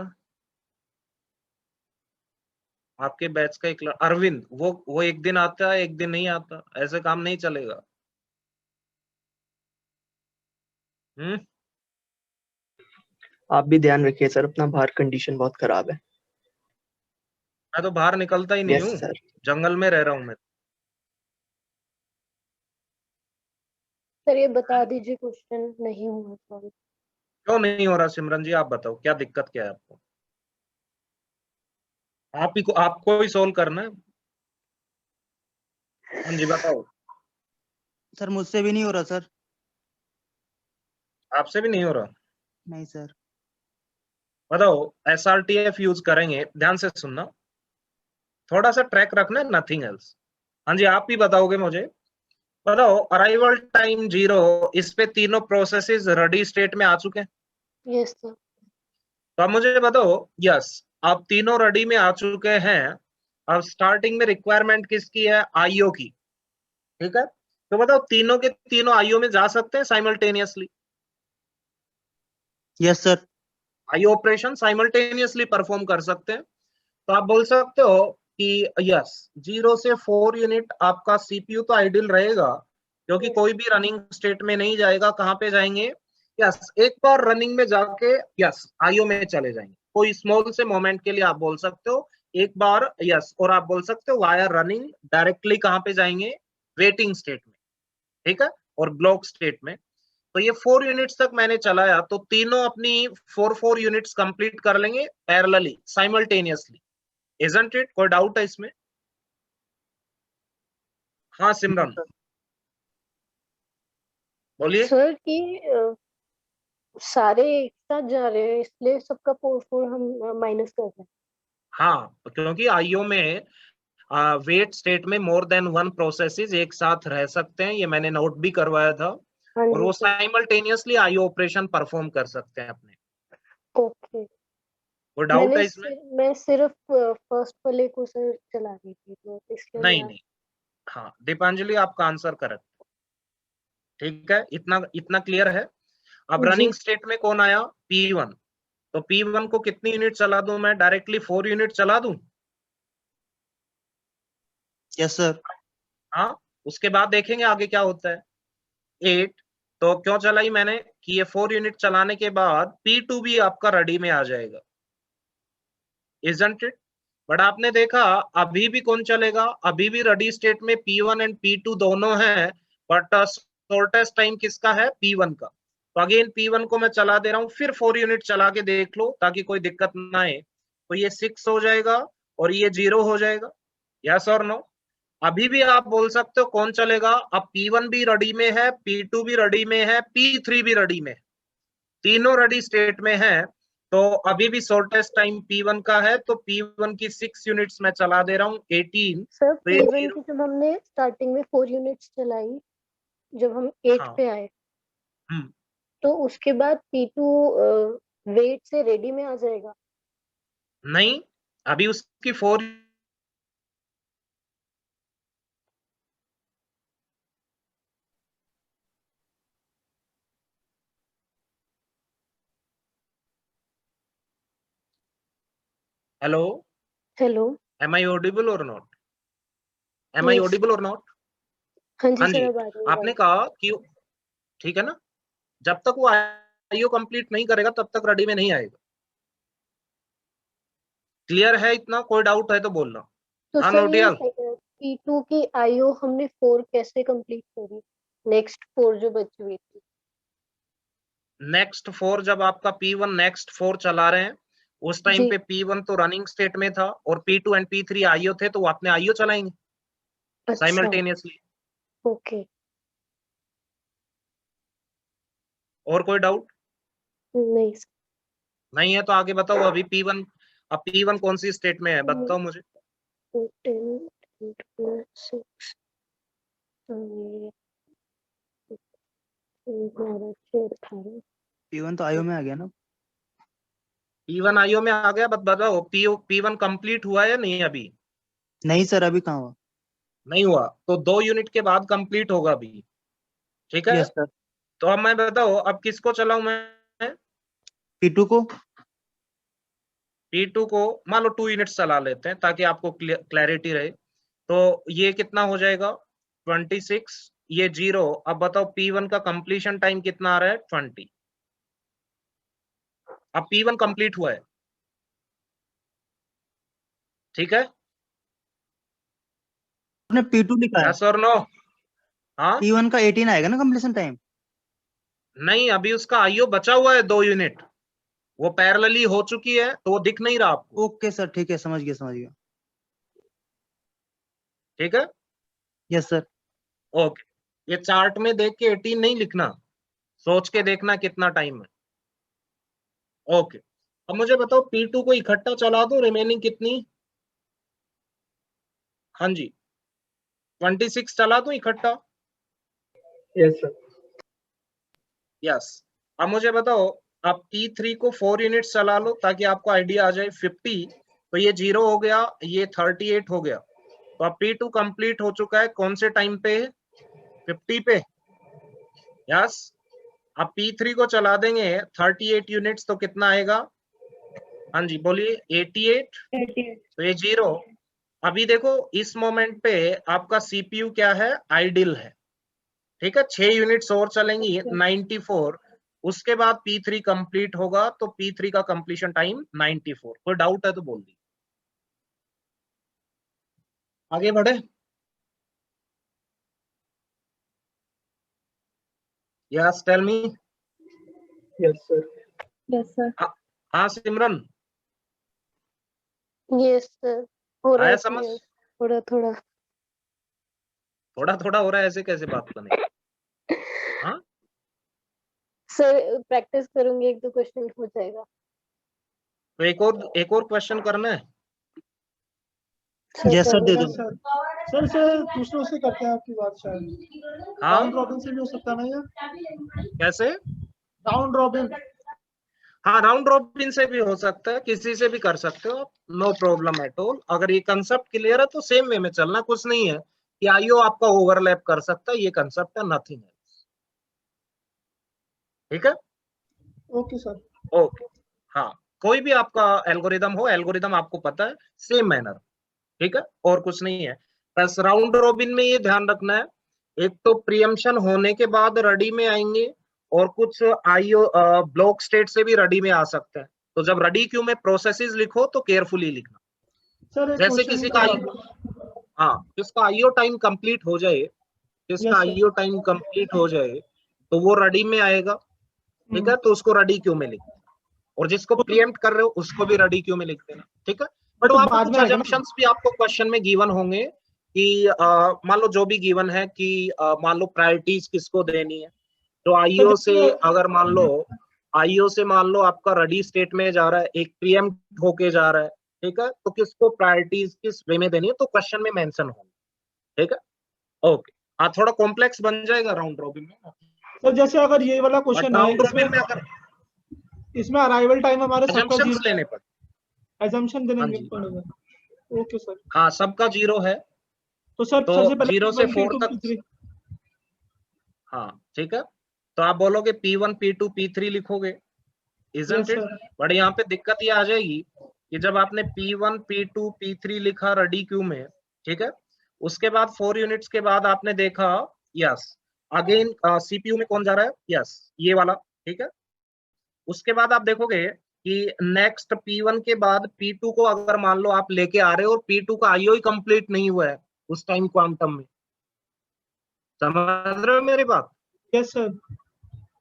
आपके बैच का एक अरविंद, वो एक दिन आता है एक दिन नहीं आता, ऐसे काम नहीं चलेगा। आप भी ध्यान रखिए सर अपना, बाहर कंडीशन बहुत खराब है। मैं तो बाहर निकलता ही नहीं यस हूँ, सर। जंगल में रह रहा हूँ मैं। सर ये बता दीजिए क्वेश्चन नहीं हुआ सॉरी। क्यों नहीं हो रहा सिमरन जी, आप बताओ क्या दिक्कत क्या है आपको? आप ही को, आपको ही सोल्व करना है। हाँ जी बताओ। सर मुझसे भी नहीं हो रहा सर। आपसे भी नहीं हो रहा? नहीं सर। बताओ, SRTF यूज करेंगे, ध्यान से सुनना, थोड़ा सा ट्रैक रखना, नथिंग एल्स। हाँ जी, आप ही बताओगे मुझे। बताओ, अराइवल टाइम 0, इस पे तीनों प्रोसेसेस रेडी स्टेट में आ चुके हैं। Yes sir. तो अब मुझे बताओ, यस आप तीनों रेडी में आ चुके हैं। अब स्टार्टिंग में रिक्वायरमेंट किसकी है? आईओ की। ठीक है, तो बताओ तीनों के तीनों आईओ में जा सकते हैं simultaneously? Yes sir. IO operation simultaneously perform कर सकते हैं। तो आप बोल सकते हो कि यस 0 से 4 यूनिट आपका सीपीयू तो आइडियल रहेगा, क्योंकि कोई भी रनिंग स्टेट में नहीं जाएगा। कहां पे जाएंगे? यस, एक बार रनिंग में जाके यस आईओ में चले जाएंगे। कोई स्मॉल से मोमेंट के लिए आप बोल सकते हो एक बार यस, और आप बोल सकते हो वाया रनिंग डायरेक्टली कहां पे जाएंगे? वेटिंग स्टेट में। ठीक है, और ब्लॉक स्टेट में। तो ये 4 यूनिट्स तक मैंने चलाया, तो तीनों अपनी 4 यूनिट्स कंप्लीट कर लेंगे पैरेलली साइमल्टेनियसली। Isn't it? कोई डाउट है इसमें? हाँ सिमरन बोलिए। सर कि सारे एक साथ जा रहे हैं इसलिए सबका 4 हम माइनस कर रहे हैं। हाँ, क्योंकि आईओ में वेट स्टेट में मोर देन वन प्रोसेसेस एक साथ रह सकते हैं, ये मैंने नोट भी करवाया था। हाँ और जी वो sir. Simultaneously IO operation perform कर सकते हैं अपने। ओके। कोई डाउट है इसमें? मैं सिर्फ फर्स्ट वाले को सर चला रही थी तो इसलिए नहीं मैं नहीं, हाँ दीपांजलि आपका आंसर करेक्ट। ठीक है, इतना इतना क्लियर है। अब जी रनिंग स्टेट में कौन आया? P1। तो P1 को कितनी यूनिट चला दूं मैं? डायरेक्टली 4 यूनिट चला दूं? Yes sir. हाँ, उसके बाद देखेंगे आगे क्या होता है। 8। तो क्यों चलाई मैंने कि ये 4 यूनिट चलाने के बाद P2 भी आपका रेडी में आ जाएगा, इजंट इट? बट आपने देखा अभी भी कौन चलेगा? अभी भी रेडी स्टेट में P1 एंड P2 दोनों हैं, बट शॉर्टेस्ट टाइम किसका है? P1 का। तो अगेन P1 को मैं चला दे रहा हूं, फिर 4 यूनिट चला के देख लो ताकि कोई दिक्कत ना आए। तो ये 6 हो जाएगा और ये 0 हो जाएगा। यस और नो? अभी भी आप बोल सकते हो कौन चलेगा? अब P1 भी रेडी में है, P2 भी रेडी में है, P3 भी रेडी में है, तीनों रेडी स्टेट में है। तो अभी भी शॉर्टेस्ट टाइम P1 का है, तो P1 की 6 यूनिट्स मैं चला दे रहा हूँ 18। सर तो ये P1 की जब हमने स्टार्टिंग में 4 यूनिट्स चलाई जब हम 8 हाँ, पे आए हम्म, तो उसके बाद P2 वेट से रेडी में आ जाएगा। नहीं, अभी उसकी 4। Hello, hello. Am I audible or not? Am I yes. Audible or not? हाँ जी हाँ सर जी, अब आ रही है आपने आवाज। कहा कि ठीक है ना, जब तक वो आईओ कंप्लीट नहीं करेगा तब तक रेडी में नहीं आएगा। क्लियर है इतना? कोई डाउट है तो बोलना। तो हाँ सर ये नोटियाल, P2 की आईओ हमने 4 कैसे कंप्लीट करी? नेक्स्ट 4 जो बची हुई थी। नेक्स्ट 4 जब आपका P1 नेक्स्ट 4 चला रहे हैं उस टाइम जी। पे P1 तो रनिंग स्टेट में था और P2 एंड P3 आईओ थे, तो वो अपने आईओ चलाएंगे अच्छा, साइमल्टेनियसली। ओके, और कोई डाउट नहीं सर। नहीं है तो आगे बताओ। अभी P1, अब P1 कौन सी स्टेट में है बताओ मुझे। 10, 6, 11, 18। P1 तो आईओ में आ गया ना। P1 आईओ में आ गया, बट बताओ P1 कंप्लीट हुआ है या नहीं? अभी नहीं सर, अभी कहाँ हुआ। नहीं हुआ, तो 2 यूनिट के बाद कंप्लीट होगा अभी, ठीक है। Yes sir. तो अब मैं बताओ अब किसको चलाऊं मैं? P2 को। P2 को मान लो 2 यूनिट्स चला लेते हैं ताकि आपको क्लैरिटी रहे। तो ये कितना हो जाएगा 26, ये 0। अब बताओ P1 का कंप्लीशन टाइम कितना आ रहा है 20। अब P1 कंप्लीट हुआ है, ठीक है। आपने P2 लिखा है। यस और नो? हाँ P1 का 18 आएगा ना कंप्लीशन टाइम। नहीं, अभी उसका आईओ बचा हुआ है 2 यूनिट, वो पैरेलली हो चुकी है तो वो दिख नहीं रहा आपको, ओके सर, ठीक है, समझ गया। ठीक है। Yes sir. ओके, ये चार्ट में देख के 18 नहीं लिखना, सोच के देखना कितना टाइम है। ओके, अब मुझे बताओ P2 को इकट्ठा चला दो, रिमेनिंग कितनी? हाँ जी 26 चला दो इकट्ठा। Yes sir. यस, अब मुझे बताओ आप P3 को 4 यूनिट्स चला लो ताकि आपको आइडिया आ जाए। 50 तो ये 0 हो गया, ये 38 हो गया, तो अब P2 कंप्लीट हो चुका है कौन से टाइम पे? 50 पे। यस, अब P3 को चला देंगे 38 यूनिट्स तो कितना आएगा? हाँ जी बोलिए 88। 88। तो ये 0। अभी देखो इस मोमेंट पे आपका CPU क्या है? आइडिल है, ठीक है। 6 यूनिट्स और चलेंगी 94, उसके बाद P3 कंप्लीट होगा, तो P3 का कंप्लीशन टाइम 94। कोई डाउट है तो बोल दी, आगे बढ़े। Yes tell me. Yes sir. Yes sir. हाँ सिमरन, यस सर, हो रहा आया है समझ? clear, थोड़ा थोड़ा। थोड़ा थोड़ा हो रहा है, ऐसे कैसे बात बने? हाँ सर प्रैक्टिस करूंगी, 1-2 क्वेश्चन हो जाएगा। तो एक और क्वेश्चन करना है। सर यस सर, दे करो। दो। सर दूसरों से करते हैं आपकी बात, शायद हाँ राउंड रॉबिन से भी हो सकता है ना ये? कैसे? Round robin. हाँ राउंड रॉबिन से भी हो सकता है, किसी से भी कर सकते हो आप, नो प्रॉब्लम एट ऑल। अगर ये कंसेप्ट क्लियर है तो सेम वे में चलना, कुछ नहीं है कि आईओ आपका ओवरलैप कर सकता है, ये कंसेप्ट है, नथिंग है, ठीक है। Okay sir. ओके, हाँ कोई भी आपका एल्गोरिदम हो, एल्गोरिदम आपको पता है, सेम मैनर, ठीक है, और कुछ नहीं है। बस राउंड रॉबिन में ये ध्यान रखना है, एक तो प्रियम्पशन होने के बाद रेडी में आएंगे और कुछ आईओ ब्लॉक स्टेट से भी रेडी में आ सकते हैं। तो जब रेडी क्यू में प्रोसेसेस लिखो तो केयरफुली लिखना। सर एक जैसे क्वेश्चन किसी का हाँ जिसका आईओ टाइम कंप्लीट हो जाए, जिसका Yes, sir. IO time complete हो जाए तो वो रेडी में आएगा, ठीक है, तो उसको रेडी क्यू में लिखना, और जिसको प्रीएम्प्ट कर रहे हो उसको भी रेडी क्यू में लिख देना, ठीक है। बट तो वहां पे बाद कुछ में आएगा ना? अजम्पशंस भी आपको क्वेश्चन में गिवन होंगे कि मान लो जो भी गिवन है कि मान लो प्रायोरिटीज किसको देनी है, तो आईओ से अगर मान लो आपका रेडी स्टेट में जा रहा है, एक प्रीएम्प्ट होके जा रहा है, ठीक है, तो किसको प्रायोरिटीज किस वे में देनी है तो क्वेश्चन में मेंशन होंगे, ठीक है। ओके, हाँ थोड़ा कॉम्प्लेक्स बन जाएगा राउंड रॉबिन में, सर जैसे अगर ये वाला बट क्वेश्चन है, राउंड रॉबिन में अगर इसमें अराइवल टाइम हमारे सबका अजम्पशंस 0 लेने पर, assumption देने हाँ जी, पड़ेगा। Okay sir. हाँ सबका 0 है, तो सर तो सबसे पहले 0 से P1, 4 P2, तक, P3। हाँ ठीक है। तो आप बोलोगे P1 P2 P3 लिखोगे, isn't it? बट यहाँ पे दिक्कत ये आ जाएगी कि जब आपने P1 P2 P3 लिखा रेडी क्यू में, ठीक है, उसके बाद 4 यूनिट्स के बाद आपने देखा यस अगेन सीपीयू में कौन जा रहा है, यस ये वाला, ठीक है। उसके बाद आप देखोगे कि नेक्स्ट P1 के बाद P2 को अगर मान लो आप लेके आ रहे हो और P2 का आईओ ही कंप्लीट नहीं हुआ है उस टाइम क्वांटम में, समझ रहे हो मेरी बात? Yes sir.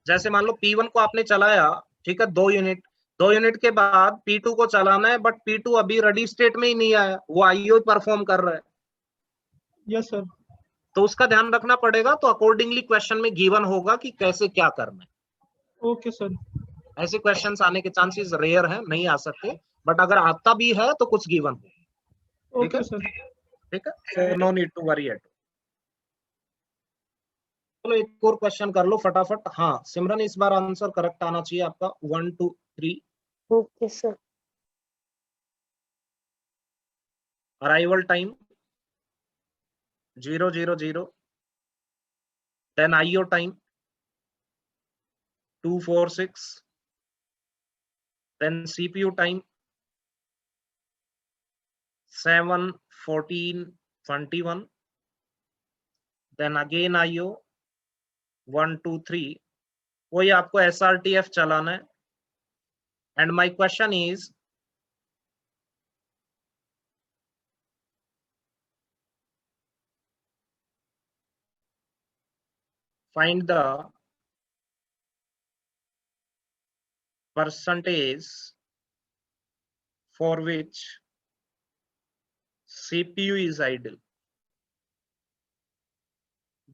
जैसे मान लो P1 को आपने चलाया, ठीक है, 2 यूनिट के बाद P2 को चलाना है, बट P2 अभी रेडी स्टेट में ही नहीं आया, वो आईओ परफॉर्म कर रहा है। Yes sir. तो उसका ध्यान रखना पड़ेगा, तो अकॉर्डिंगली क्वेश्चन में गिवन होगा कि कैसे क्या करना है। Okay sir. ऐसे क्वेश्चंस आने के चांसेस रेयर हैं, नहीं आ सकते, बट अगर आता भी है तो कुछ गिवन हो। ठीक है ओके सर। ठीक है, so no need to worry at. चलो एक और क्वेश्चन कर लो फटाफट। हाँ सिमरन, इस बार आंसर करेक्ट आना चाहिए आपका, 1 2 3। Okay sir. Arrival time 0 0 0, then IO time 2 4 6, then CPU time 7 14 21, then again IO 1 2 3। वही आपको SRTF चलाना है। And my question is, find the percentage for which CPU is idle.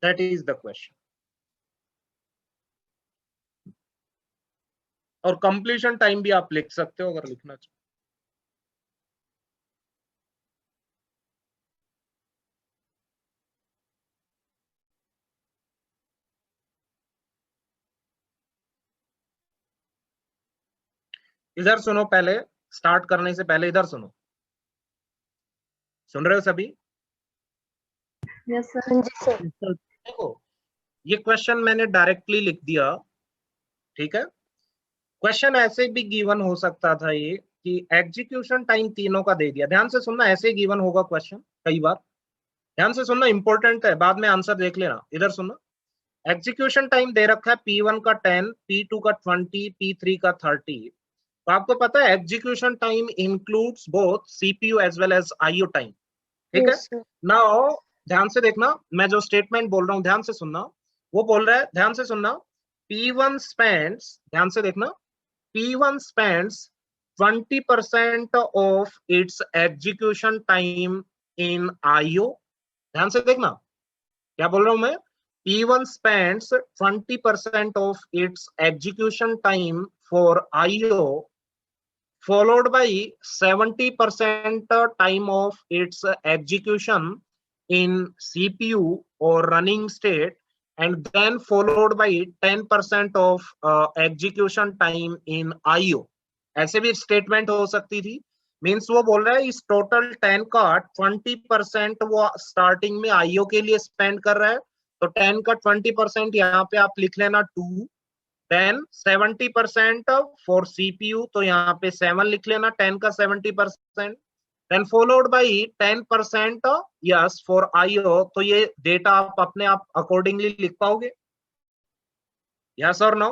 That is the question. और कंप्लीशन टाइम भी आप लिख सकते हो अगर लिखना चाहो। इधर सुनो, पहले स्टार्ट करने से पहले इधर सुनो। सुन रहे हो सभी? Yes sir. हाँ जी सर। देखो ये क्वेश्चन मैंने डायरेक्टली लिख दिया, ठीक है। क्वेश्चन ऐसे भी गिवन हो सकता था ये कि एग्जीक्यूशन टाइम तीनों का दे दिया। ध्यान से सुनना, ऐसे गिवन होगा क्वेश्चन कई बार। ध्यान से सुनना, इंपॉर्टेंट है, बाद में आंसर देख लेना। इधर सुनना, एग्जीक्यूशन टाइम दे रखा है P1 का 10, P2 का 20, P3 का 30। तो आपको पता है execution time includes both CPU as well as IO time, ठीक है। Yes sir. नाउ ध्यान से देखना, मैं जो स्टेटमेंट बोल रहा हूं ध्यान से सुनना। वो बोल रहा है, ध्यान से सुनना, P1 स्पेंड्स, ध्यान से देखना, P1 spends 20% of its execution time in IO। ध्यान से देखना क्या बोल रहा हूं मैं। P1 spends 20% of its execution time for IO, followed by 70% time of its execution in CPU or running state, and then followed by 10% of execution time in IO। ऐसे भी स्टेटमेंट हो सकती थी। मीन्स वो बोल रहा है इस टोटल 10 का 20% वो स्टार्टिंग में IO के लिए स्पेंड कर रहा है। तो 10 का 20% यहाँ पे आप लिख लेना 2, देन 70% फॉर CPU, तो यहाँ पे 7 लिख लेना 10 का 70%, then followed by 10% yes for IO। तो ये डेटा आप अपने आप अकॉर्डिंगली लिख पाओगे, यस और नो?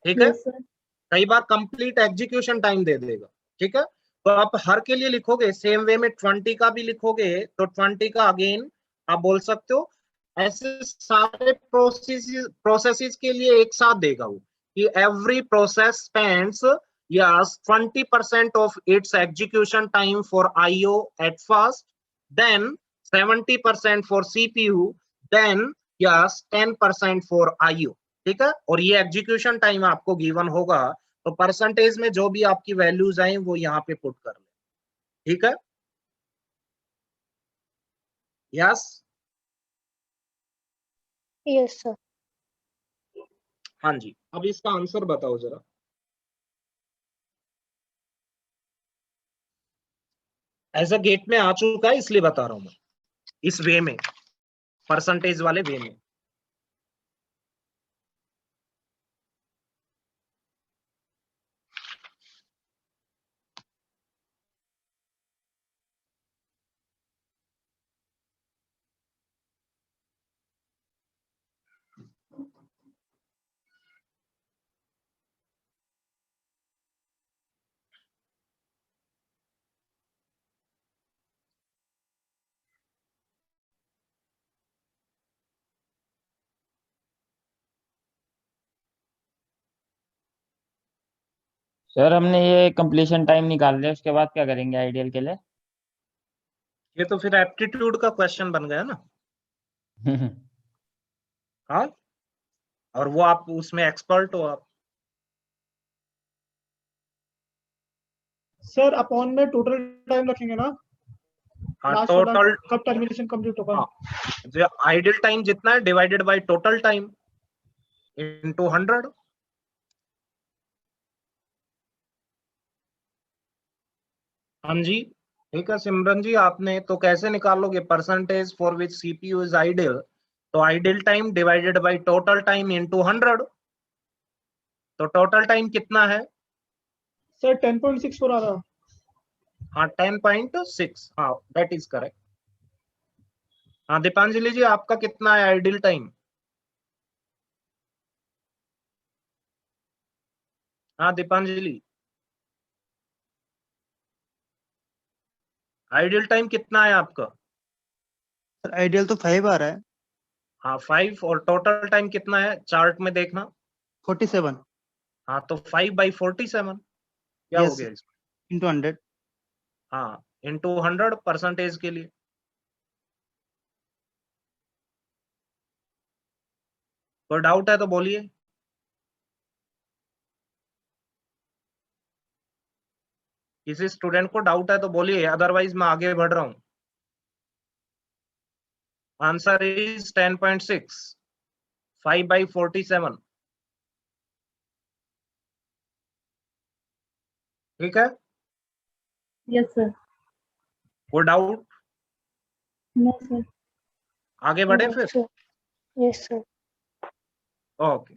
ठीक है। Yes sir. कई बार कंप्लीट एग्जीक्यूशन टाइम दे देगा, ठीक है। तो आप हर के लिए लिखोगे सेम वे में, 20 का भी लिखोगे तो 20 का अगेन आप बोल सकते हो। ऐसे सारे प्रोसेसेस के लिए एक साथ देगा वो कि every process spends yes 20% of its execution time for IO at first, then 70% for CPU, then yes 10% for IO, ठीक है। और ये एग्जीक्यूशन टाइम आपको गिवन होगा, तो परसेंटेज में जो भी आपकी वैल्यूज आए वो यहाँ पे पुट कर ले, ठीक है। Yes yes sir. हाँ जी, अब इसका आंसर बताओ जरा। एज अ गेट में आ चुका है इसलिए बता रहा हूं मैं, इस वे में, परसेंटेज वाले वे में। सर हमने ये कंप्लीशन टाइम निकाल लिया, उसके बाद क्या करेंगे आइडियल के लिए? ये तो फिर एप्टीट्यूड का क्वेश्चन बन गया ना। हाँ, और वो आप उसमें एक्सपर्ट हो आप। सर अपॉन में टोटल टाइम रखेंगे ना, हाँ, लास्ट वाला टोटल, कब टर्मिनेशन कंप्लीट होगा। हाँ, जो आइडियल टाइम जितना है divided by total time into 100। हाँ जी, ठीक है सिमरन जी, आपने तो कैसे निकालोगे percentage for which CPU is idle? तो idle time divided by total time into 100। तो टोटल टाइम कितना है? सर 10.64 आ रहा। हाँ 10.6, हाँ दैट इज करेक्ट। हाँ दीपांजलि जी, आपका कितना है आइडियल टाइम? हाँ दीपांजलि, आइडियल टाइम कितना है आपका? सर आइडियल तो 5 आ रहा है। हाँ 5, और टोटल टाइम कितना है चार्ट में देखना। 47 हाँ तो 5/47 क्या हो यस गया इसमें? इंटू 100। हाँ इंटू 100 परसेंटेज के लिए। कोई डाउट है तो बोलिए। किसी स्टूडेंट को डाउट है तो बोलिए, अदरवाइज मैं आगे बढ़ रहा हूं। Answer is 10.6, 5/47। ठीक है, यस सर। कोई डाउट? No sir. आगे बढ़े फिर। Sir, yes sir. ओके,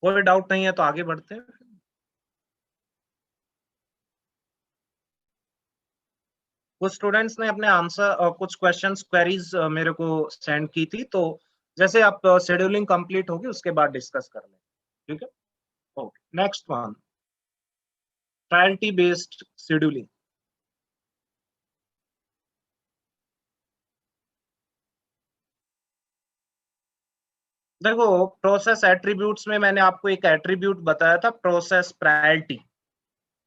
कोई डाउट नहीं है तो आगे बढ़ते हैं। कुछ स्टूडेंट्स ने अपने आंसर और कुछ क्वेश्चंस क्वेरीज मेरे को सेंड की थी, तो जैसे आप शेड्यूलिंग कंप्लीट होगी उसके बाद डिस्कस कर लें। ठीक है, okay. Next one, priority based scheduling. देखो, प्रोसेस एट्रीब्यूट्स में मैंने आपको एक एट्रीब्यूट बताया था, process priority,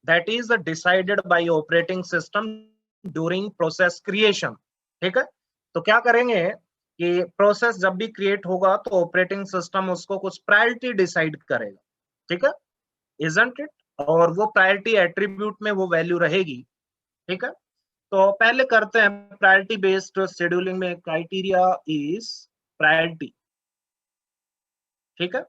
that is decided bye operating system during process creation. ठीक है, तो क्या करेंगे कि प्रोसेस जब भी क्रिएट होगा तो ऑपरेटिंग सिस्टम उसको कुछ प्रायोरिटी डिसाइड करेगा। ठीक है, इजंट इट? और वो प्रायोरिटी एट्रीब्यूट में वो वैल्यू रहेगी। ठीक है, तो पहले करते हैं प्रायोरिटी बेस्ड शेड्यूलिंग में क्राइटेरिया इज प्रायोरिटी। ठीक है,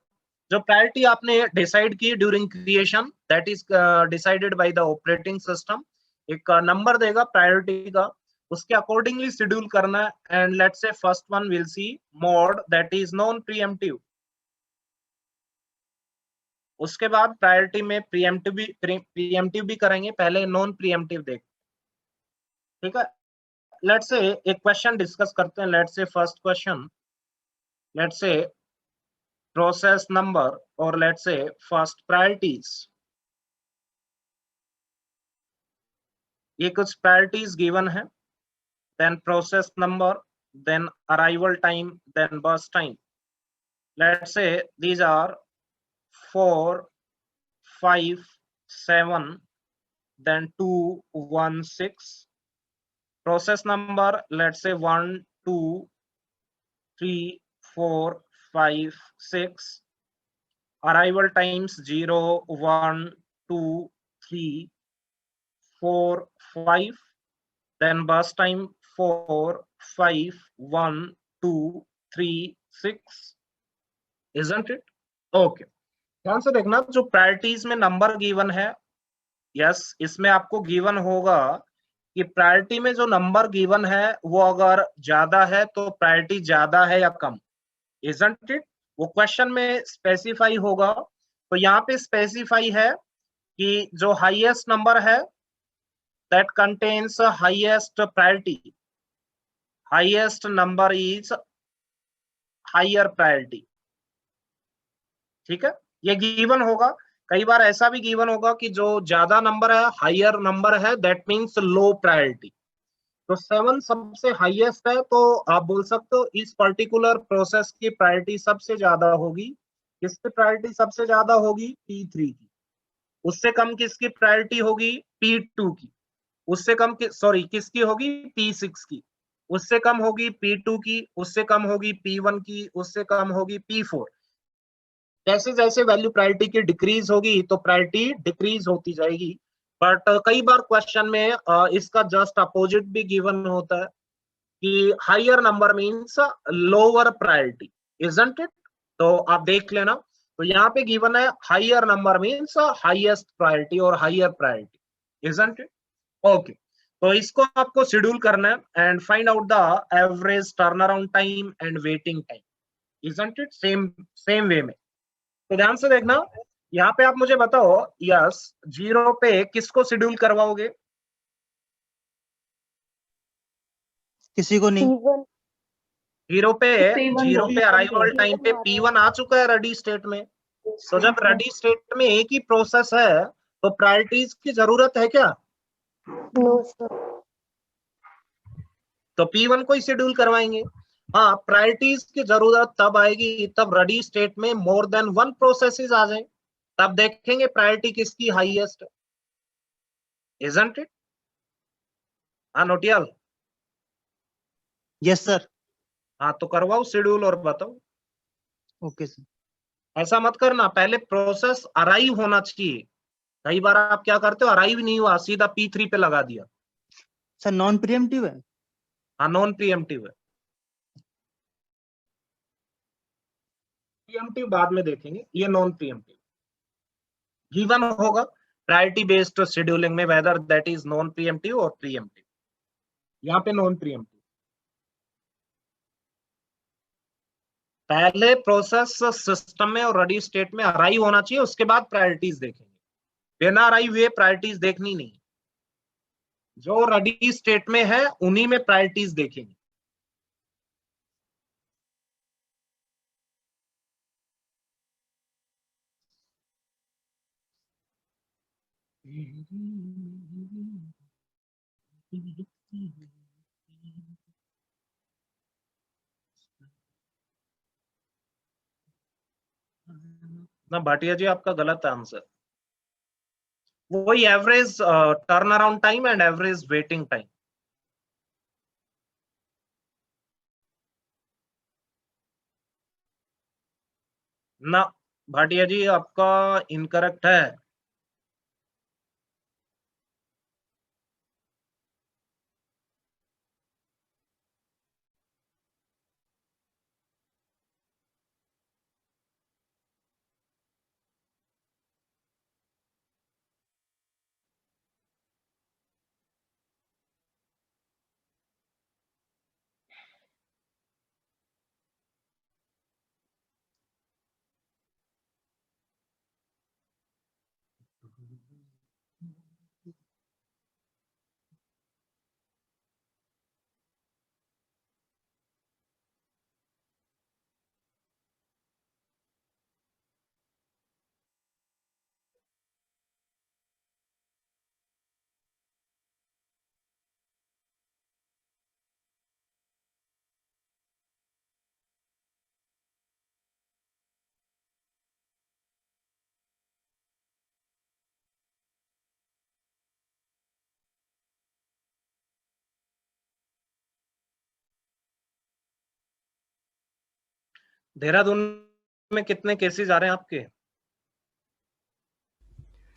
जो प्रायोरिटी आपने डिसाइड की during creation, that is decided by the operating system. एक नंबर देगा प्रायोरिटी का, उसके अकॉर्डिंगली शेड्यूल करना है। And let's say first one will see mode, that is non preemptive. उसके बाद प्रायोरिटी में प्रीएम्प्टिव भी करेंगे, पहले नॉन प्रीएम्प्टिव देख। ठीक है, लेट्स से एक क्वेश्चन डिस्कस करते हैं। Let's say first question, let's say process number, or let's say first priorities। ये कुछ priorities given है, then process number, then arrival time, then burst time। let's say these are 4, 5, 7, then 2, 1, 6। process number, let's say 1, 2, 3, 4, 5, 6। arrival times 0, 1, 2, 3, 4, 5, then burst time 4, 5, 1, 2, 3, 6, isn't it? Okay, ध्यान से देखना, जो प्रायोरिटीज में नंबर गिवन है, यस, इसमें आपको गिवन होगा कि प्रायोरिटी में जो नंबर गिवन है वो अगर ज्यादा है तो प्रायोरिटी ज्यादा है या कम, isn't it? वो क्वेश्चन में स्पेसिफाई होगा। तो यहाँ पे स्पेसिफाई है कि जो हाईएस्ट नंबर है that contains a highest priority, highest number is higher priority। ठीक है, ये गिवन होगा। कई बार ऐसा भी गिवन होगा कि जो ज्यादा नंबर है, हायर नंबर है, दैट मींस लो प्रायोरिटी। तो 7 सबसे हाईएस्ट है, तो आप बोल सकते हो इस पर्टिकुलर प्रोसेस की प्रायोरिटी सबसे ज्यादा होगी। किसकी प्रायोरिटी सबसे ज्यादा होगी? P3 की। उससे कम किसकी प्रायोरिटी होगी? P2 की। उससे कम सॉरी किसकी होगी? P6 की। उससे कम होगी P2 की। उससे कम होगी P1 की। उससे कम होगी P4। जैसे जैसे वैल्यू प्रायोरिटी की डिक्रीज होगी तो प्रायोरिटी डिक्रीज होती जाएगी। बट कई बार क्वेश्चन में इसका जस्ट अपोजिट भी गिवन होता है कि higher number means lower priority, isn't it? तो आप देख लेना, तो यहाँ पे गिवन है higher number means highest priority और higher priority, isn't it? Okay, तो इसको आपको शेड्यूल करना है and find out the average turn around time and waiting time, isn't it? Same way में। तो ध्यान से देखना, यहाँ पे आप मुझे बताओ, यस 0 पे किसको शेड्यूल करवाओगे? किसी को नहीं। P1 जीरो पे P1 जीरो को। पे अराइवल टाइम पे P1 P1 आ चुका है रेडी स्टेट में। तो जब रेडी स्टेट में एक ही प्रोसेस है तो प्रायोरिटीज की जरूरत है क्या? No sir. तो P1 को ही शेड्यूल करवाएंगे। हाँ, प्रायोरिटीज की जरूरत तब आएगी तब रेडी स्टेट में मोर देन वन प्रोसेसेस आ जाए, तब देखेंगे प्रायोरिटी किसकी हाईएस्ट है, इजंट इट? हाँ नोटियाल? Yes sir. हाँ, तो करवाओ शेड्यूल और बताओ। Okay sir. ऐसा मत करना, पहले प्रोसेस अराइव होना चाहिए। कई बार आप क्या करते हो, अराइव नहीं हुआ सीधा P3 पे लगा दिया। सर नॉन प्रिएम्प्टिव है। हाँ, नॉन प्रीएम्प्टिव है। प्रीएम्प्टिव बाद में देखेंगे, ये नॉन प्रीएम्प्टिव गिवन होगा प्रायोरिटी बेस्ड शेड्यूलिंग में, whether that is non pre-emptive और प्रीएम्प्टिव। यहाँ पे नॉन प्रीएम्प्टिव, पहले प्रोसेस सिस्टम में और रेडी स्टेट में अराइव होना चाहिए, उसके बाद प्रायोरिटीज देखेंगे। बिना अराइव हुए प्रायोरिटीज देखनी नहीं, जो रेडी स्टेट में है उन्हीं में प्रायोरिटीज देखेंगे। ना भाटिया जी, आपका गलत आंसर। वही average turn around time and average waiting time. ना भाटिया जी, आपका इनकरेक्ट है। देहरादून में कितने केसेस आ रहे हैं आपके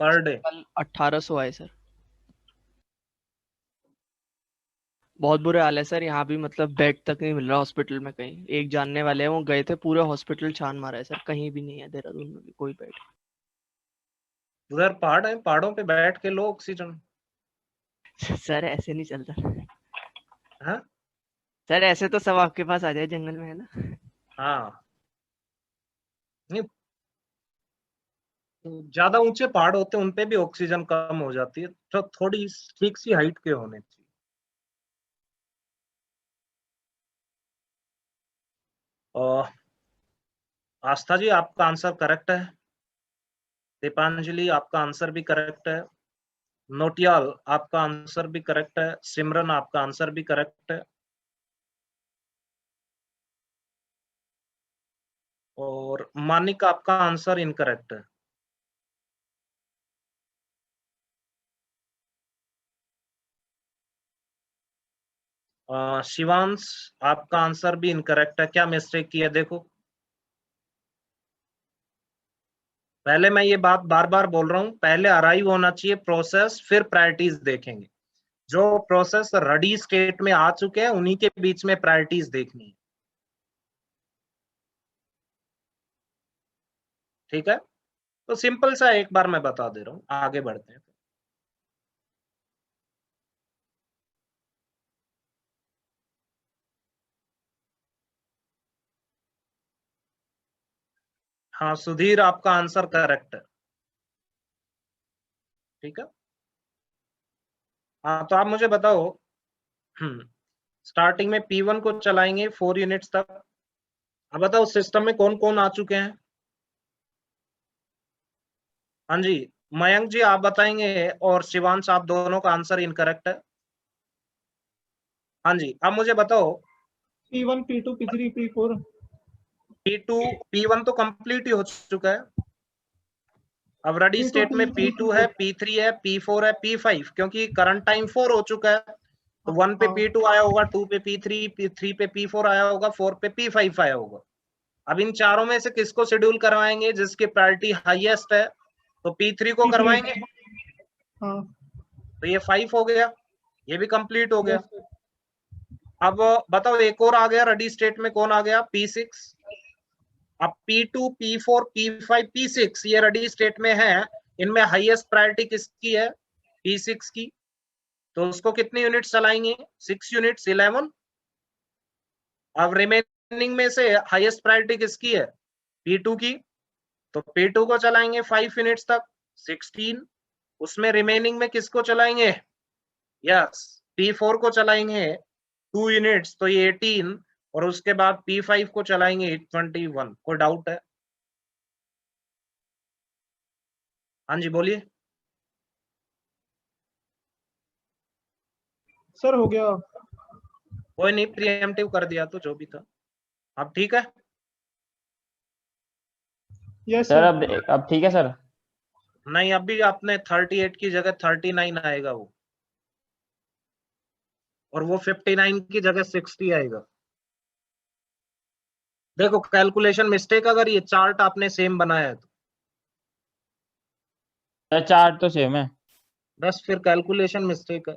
पर डे? कल 1800 आए सर। बहुत बुरे हाल है सर, यहाँ भी मतलब बेड तक नहीं मिल रहा हॉस्पिटल में कहीं। एक जानने वाले हैं, वो गए थे, पूरे हॉस्पिटल छान मारा है सर, कहीं भी नहीं है देहरादून में भी कोई बेड। उधर पहाड़ है, पहाड़ों पे बैठ के लो ऑक्सीजन। सर ऐसे नहीं चलता। हाँ सर ऐसे तो सब आपके पास आ जाए जंगल में, है ना? हाँ, नहीं ज्यादा ऊंचे पहाड़ होते हैं उनपे भी ऑक्सीजन कम हो जाती है, तो थोड़ी ठीक सी हाइट के होने चाहिए। और आस्था जी, आपका आंसर करेक्ट है। दीपांजलि, आपका आंसर भी करेक्ट है। नोटियाल आपका आंसर भी करेक्ट है, सिमरन आपका आंसर भी करेक्ट है, और मानिक आपका आंसर इनकरेक्ट है। शिवांश आपका आंसर भी इनकरेक्ट है। क्या मिस्टेक की है देखो, पहले मैं ये बात बार बार बोल रहा हूं, पहले अराइव होना चाहिए प्रोसेस, फिर प्रायोरिटीज देखेंगे। जो प्रोसेस रेडी स्टेट में आ चुके हैं उन्हीं के बीच में प्रायोरिटीज देखनी है, ठीक है। तो सिंपल सा एक बार मैं बता दे रहा हूं, आगे बढ़ते हैं। हाँ सुधीर आपका आंसर करेक्ट है, ठीक है। हाँ तो आप मुझे बताओ, स्टार्टिंग में P1 को चलाएंगे 4 यूनिट्स तक। अब बताओ सिस्टम में कौन कौन आ चुके हैं। हाँ जी, मयंक जी आप बताएंगे, और शिवांश आप दोनों का आंसर इनकरेक्ट है। हाँ जी, अब मुझे बताओ P1, P2, P3, P4। P2 P1 तो कंप्लीट ही हो चुका है। अब रेडी P2, स्टेट में P3, P2 है, P3 है, P4 है, P5, क्योंकि करंट टाइम 4 हो चुका है, तो 1 पे P2 आया होगा, 2 पे P3, P3 पे P4 आया होगा, 4 पे P5 आया होगा। अब इन चारों में से किसको शेड्यूल करवाएंगे जिसकी प्रायोरिटी हाईएस्ट है, तो P3 को करवाएंगे। हाँ। तो ये 5 हो गया, ये भी कंप्लीट हो गया। Yes, sir. अब बताओ एक और आ गया रेडी स्टेट में, कौन आ गया, P6। अब P2, P4, P5, P6 ये रेडी स्टेट में है, इनमें हाईएस्ट प्रायोरिटी किसकी है, P6 की। तो उसको कितने यूनिट चलाएंगे, 6 यूनिट्स, 11। अब रिमेनिंग में से हाईएस्ट प्रायोरिटी किसकी है, P2 की, तो P2 को चलाएंगे 5 यूनिट्स तक, 16। उसमें रिमेनिंग में किसको चलाएंगे, यस P4 को चलाएंगे 2 यूनिट्स, तो ये 18, और उसके बाद P5 को चलाएंगे 21। कोई डाउट है। हाँ जी बोलिए। सर हो गया। कोई नहीं, प्रीएम्प्टिव कर दिया तो जो भी था। अब ठीक है। Yes sir sir. अब ठीक है सर। नहीं, अभी आपने 38 की जगह 39 आएगा वो, और वो 59 की जगह 60 आएगा। देखो कैलकुलेशन मिस्टेक, अगर ये चार्ट आपने सेम बनाया है तो सर चार्ट तो सेम है। बस फिर कैलकुलेशन मिस्टेक है।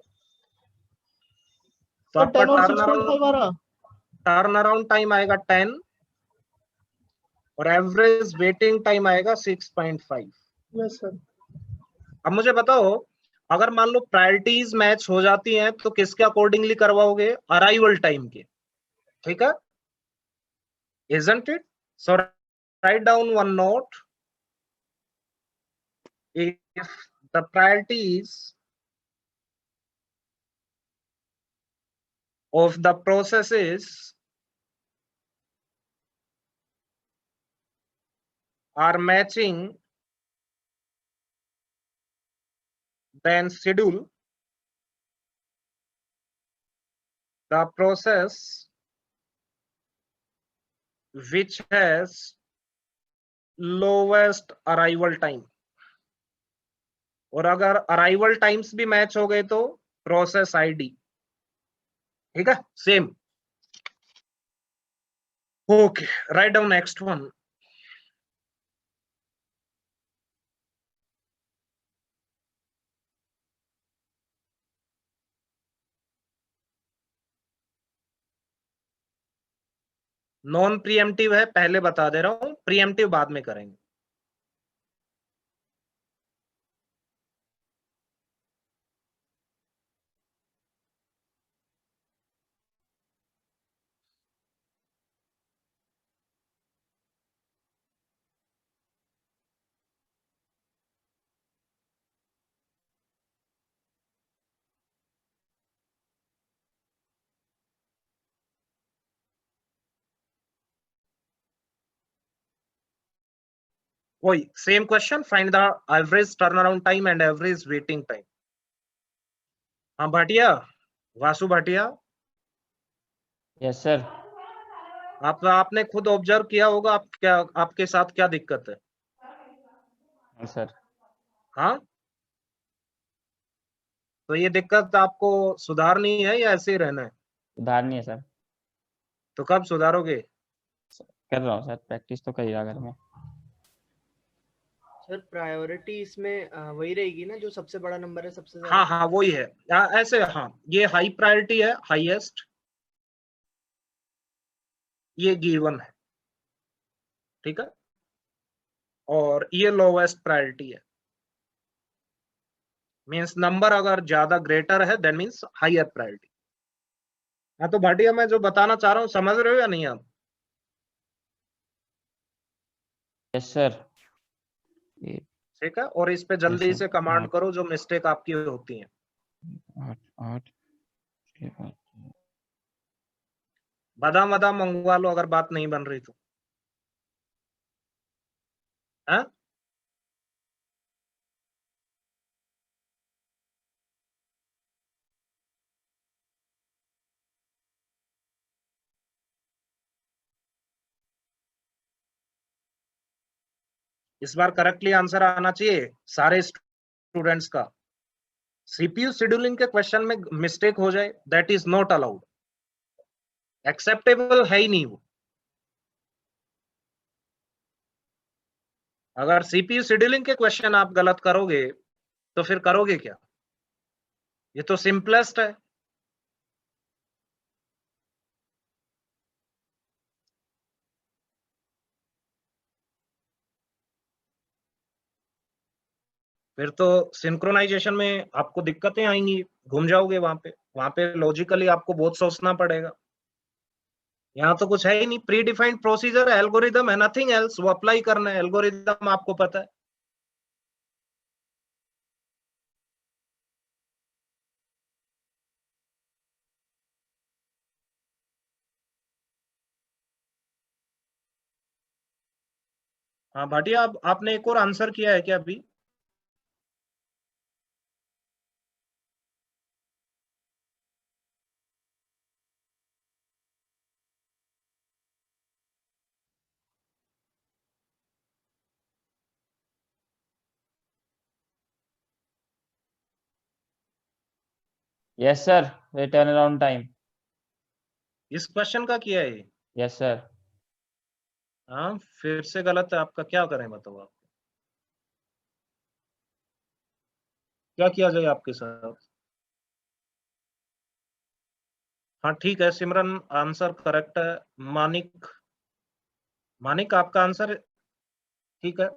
तो सर आपका 10 और 6.5 आ रहा। टर्न अराउंड टाइम आएगा 10, और एवरेज वेटिंग टाइम आएगा 6.5। Yes sir. अब मुझे बताओ, अगर मान लो प्रायोरिटीज मैच हो जाती हैं तो किसके अकॉर्डिंगली करवाओगे, अराइवल टाइम के, ठीक है, isn't it? So write down one note. If the priorities of the processes are matching, then schedule the process which has lowest arrival time। और अगर अराइवल टाइम्स भी मैच हो गए तो प्रोसेस आईडी, ठीक है, same. Okay, write down next one. Non pre-emptive है, पहले बता दे रहा हूं, प्रीएम्प्टिव बाद में करेंगे। वही same question, find the average turnaround time and average waiting time. हाँ भाटिया, वासु भाटिया, यस सर। आपने खुद ऑब्जर्व किया होगा आप क्या, आपके साथ क्या दिक्कत है? सर हाँ, तो ये दिक्कत आपको सुधारनी है या ऐसे ही रहना है? सुधारनी है सर। तो कब सुधारोगे? कर रहा हूँ सर, प्रैक्टिस तो कर ही रहा घर में। सर प्रायोरिटी इसमें वही रहेगी ना जो सबसे बड़ा नंबर है सबसे हाँ ज्यादा। हाँ वही है, ऐसे हाँ, ये हाई प्रायोरिटी है, हाईएस्ट, ये गिवन है, ठीक है, और ये लोवेस्ट प्रायोरिटी है। मीन्स नंबर अगर ज्यादा ग्रेटर है देन मीन्स हायर प्रायोरिटी। हाँ तो भाटिया मैं जो बताना चाह रहा हूँ समझ रहे हो या नहीं आप? Yes sir. ठीक है, और इस पे जल्दी सर, से कमांड हाँ। करो जो मिस्टेक आपकी होती है। 8 बादाम वादाम मंगवा लो अगर बात नहीं बन रही तो। हाँ इस बार करेक्टली आंसर आना चाहिए सारे स्टूडेंट्स का। सीपीयू शेड्यूलिंग के क्वेश्चन में मिस्टेक हो जाए that is not allowed, acceptable है ही नहीं वो। अगर सीपीयू शेड्यूलिंग के क्वेश्चन आप गलत करोगे तो फिर करोगे क्या? ये तो सिंपलेस्ट है। फिर तो सिंक्रोनाइजेशन में आपको दिक्कतें आएंगी, घूम जाओगे वहां पे लॉजिकली आपको बहुत सोचना पड़ेगा। यहाँ तो कुछ है ही नहीं, प्री डिफाइंड प्रोसीजर है, एल्गोरिदम है, नथिंग एल्स, वो अप्लाई करना है, एल्गोरिदम आपको पता है। हाँ भाटिया, आपने एक और आंसर किया है क्या अभी? Yes sir, return around time. इस क्वेश्चन का किया है ये? Yes sir. हाँ फिर से गलत है आपका, क्या करें बताओ आप, क्या किया जाए आपके साथ? हाँ ठीक है सिमरन, आंसर करेक्ट है। मानिक, मानिक आपका आंसर ठीक है,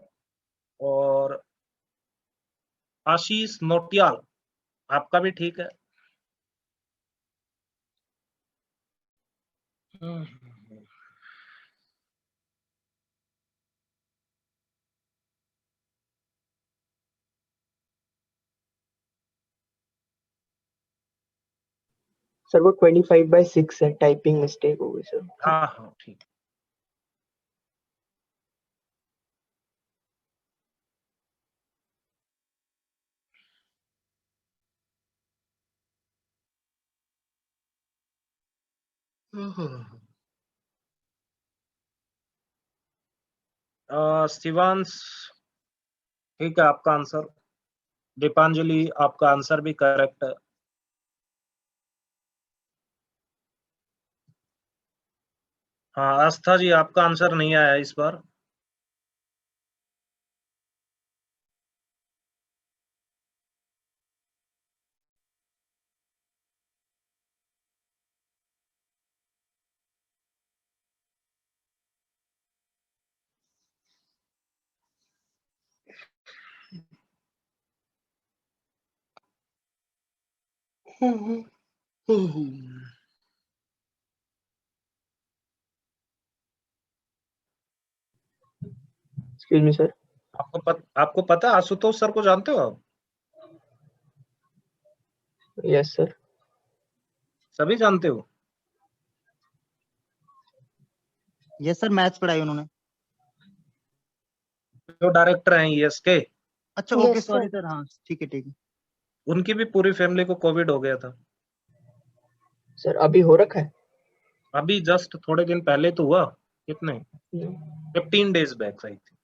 और आशीष नोटियाल आपका भी ठीक है। सर वो 25/6 है, टाइपिंग मिस्टेक हो गई सर। हाँ हाँ ठीक। शिवांश ठीक है आपका आंसर, दीपांजलि आपका आंसर भी करेक्ट है। हाँ आस्था जी आपका आंसर नहीं आया इस बार। Excuse me sir. आपको पता है आशुतोष सर को जानते हो आप? Yes sir. सभी जानते हो? यस सर, मैथ्स पढ़ाई उन्होंने। जो डायरेक्टर हैं ईएस के। अच्छा Yes, okay sir. Sorry sir, हाँ ठीक है ठीक है। उनकी भी पूरी फैमिली को कोविड हो गया था। सर अभी हो रखा है? अभी जस्ट थोड़े दिन पहले तो हुआ। कितने 15 डेज बैक आई थी।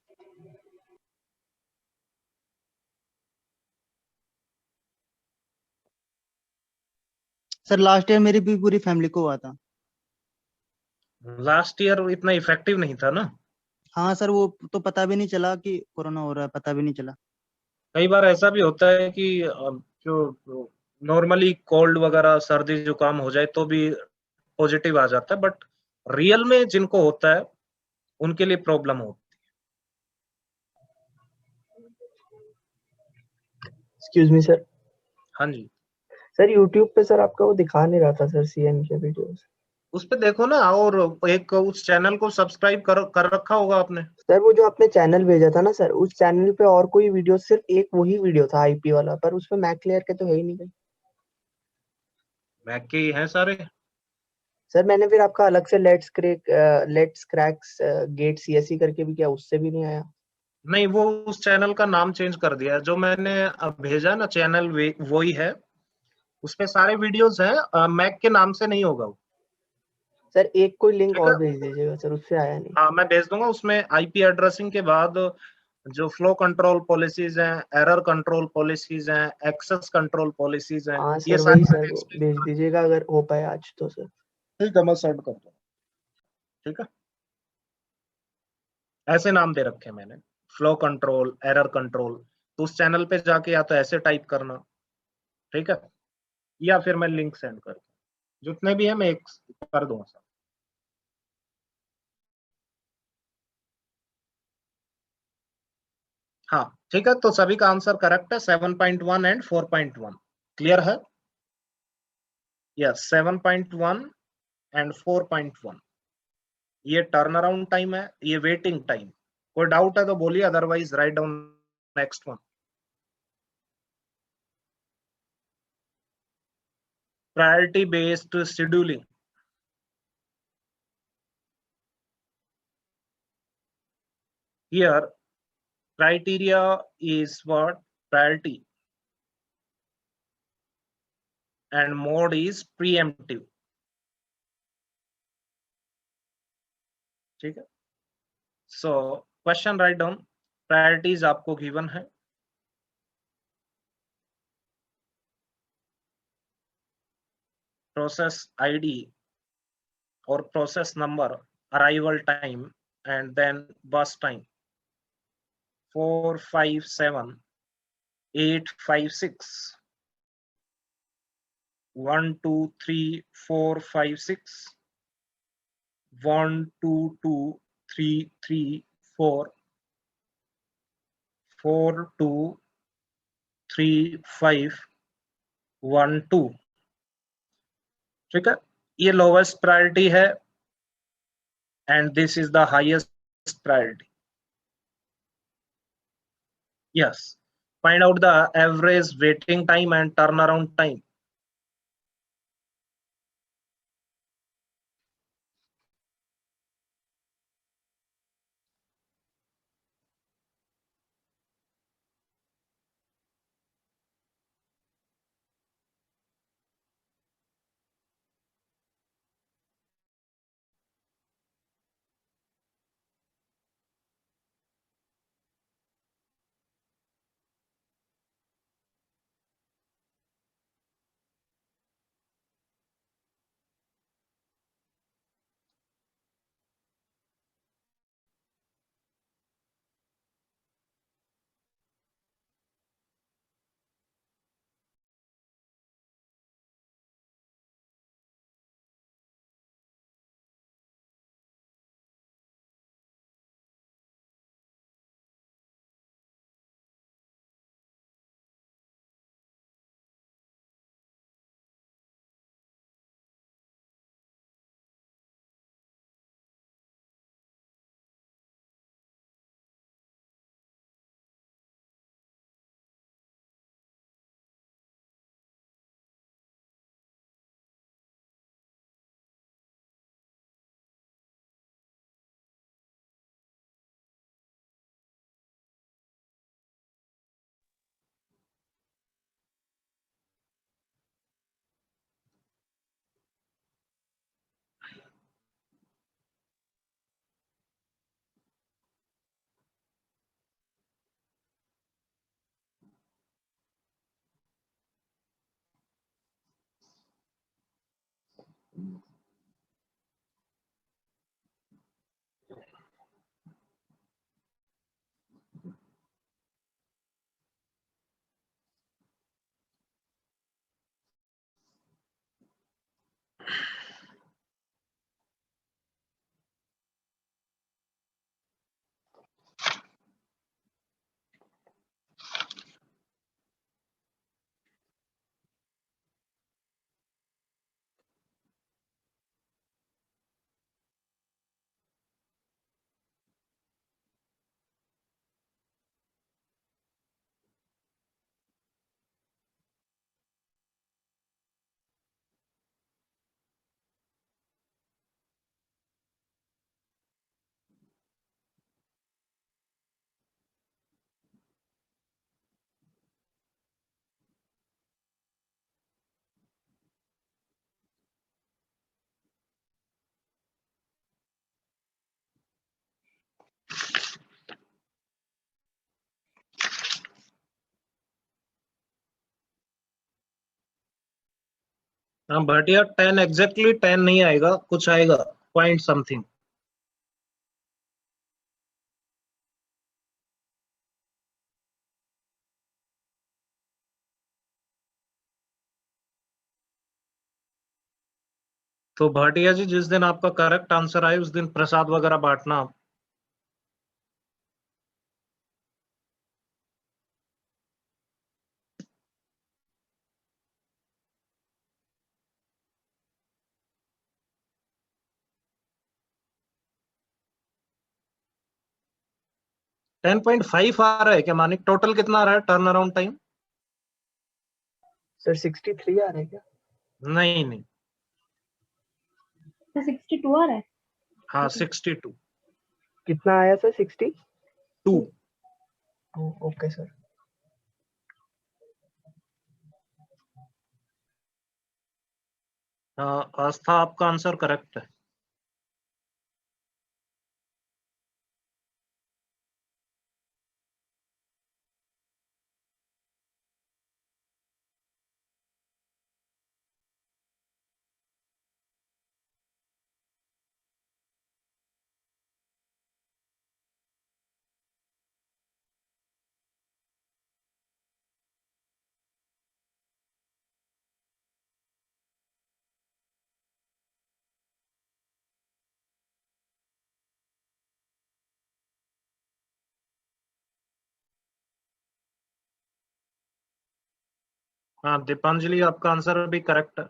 सर लास्ट ईयर मेरी भी पूरी फैमिली को हुआ था। लास्ट ईयर इतना इफेक्टिव नहीं था ना। हाँ सर, वो तो पता भी नहीं चला कि कोरोना हो रहा है, पता भी नहीं चला। कई बार ऐसा भी होता है कि जो नॉर्मली कोल्ड वगैरह सर्दी जुकाम हो जाए तो भी पॉजिटिव आ जाता है, बट रियल में जिनको होता है उनके लिए प्रॉब्लम होती एक्सक्यूज मी सर। है। हाँ जी, सर यूट्यूब पे सर आपका वो दिखा नहीं रहा था सर, सीएम के वीडियोस। उस पे देखो ना, और एक उस चैनल को सब्सक्राइब कर रखा होगा आपने। सर वो जो आपने चैनल भेजा था ना सर, उस चैनल पे और कोई वीडियो, सिर्फ एक वही वीडियो था आईपी वाला, पर उसमें मैक क्लियर के तो है ही नहीं कहीं। मैक के ही हैं सारे। सर मैंने फिर आपका अलग से लेट्स क्रैक्स गेट सीएससी करके भी किया, उससे भी नहीं आया। नहीं, वो उस चैनल का नाम चेंज कर दिया है। जो मैंने अब भेजा ना चैनल, वो ही है। उसपे सारे वीडियोस हैं, मैक के नाम से नहीं होगा वो। सर एक कोई लिंक ठीक और है, भेज दीजिएगा सर, उससे आया नहीं। हाँ मैं भेज दूंगा। उसमें आईपी एड्रेसिंग के बाद जो फ्लो कंट्रोल पॉलिसीज हैं, एरर कंट्रोल पॉलिसीज हैं, एक्सेस कंट्रोल पॉलिसीज हैं, हाँ ये सर वही सारी सर, मैंने वो एक्सप्लेन भेज कर दी। दीजिएगा अगर हो पाए आज तो सर। ठीक है, मैं सेंड कर दूँ। ठीक है, ऐसे नाम दे रखे हैं मैंने, फ्लो कंट्रोल, एरर कंट्रोल। तो उस चैनल पे जाके या तो ऐसे टाइप करना, ठीक है, या फिर मैं लिंक सेंड कर दूँ। जितने भी है मैं एक कर दूंगा सर। हाँ ठीक है, तो सभी का आंसर करेक्ट है। 7.1 एंड 4.1 क्लियर है। यस, 7.1 एंड 4.1 ये टर्न अराउंड टाइम है, ये वेटिंग टाइम। कोई डाउट है तो बोलिए, otherwise write down next one. Priority based scheduling. Here criteria is what? Priority, and mode is preemptive. ठीक है, so question write down. Priorities आपको गिवन है। प्रोसेस आईडी और process number, arrival time, and then burst time 4, 5, 7, 8, 5, 6, 1, 2, 3, 4, 5, 6, 1, 2, 2, 3, 3, 4, 4, 2, 3, 5, 1, 2। ठीक है, ये लोवेस्ट प्रायोरिटी है and this is the highest priority. Yes, find out the average waiting time and turn around time. हाँ भाटिया 10 एग्जैक्टली 10 नहीं आएगा, कुछ आएगा पॉइंट समथिंग। तो भाटिया जी जिस दिन आपका करेक्ट आंसर आए उस दिन प्रसाद वगैरह बांटना आप। - 10.5 आ रहा है क्या मानिक? टोटल कितना आ रहा है टर्न अराउंड टाइम? सर 63 आ रहा है क्या? नहीं नहीं, तो 62 आ रहा है। हाँ 62। कितना आया सर? 62? 2। Okay sir. आस्था आपका आंसर करेक्ट है। हाँ दीपांजलि आपका आंसर भी करेक्ट है।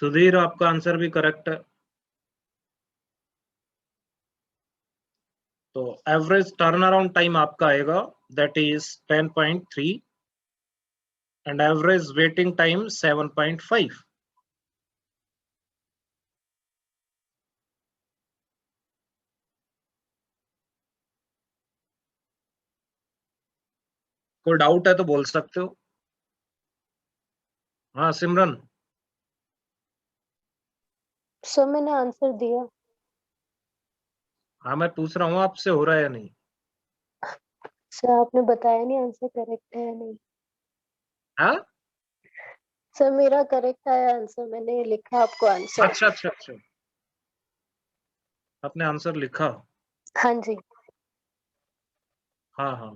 सुधीर आपका आंसर भी करेक्ट है। तो एवरेज टर्न अराउंड टाइम आपका आएगा that is 10.3 and average waiting time 7.5। कोई डाउट है तो बोल सकते हो। हाँ सिमरन। सर मैंने आंसर दिया। हाँ मैं पूछ रहा हूँ आपसे हो रहा है या नहीं। सर आपने बताया नहीं आंसर करेक्ट है या नहीं। हाँ सर मेरा करेक्ट आया आंसर, मैंने लिखा आपको आंसर। अच्छा अच्छा अच्छा, आपने आंसर लिखा। हाँ जी। हाँ हाँ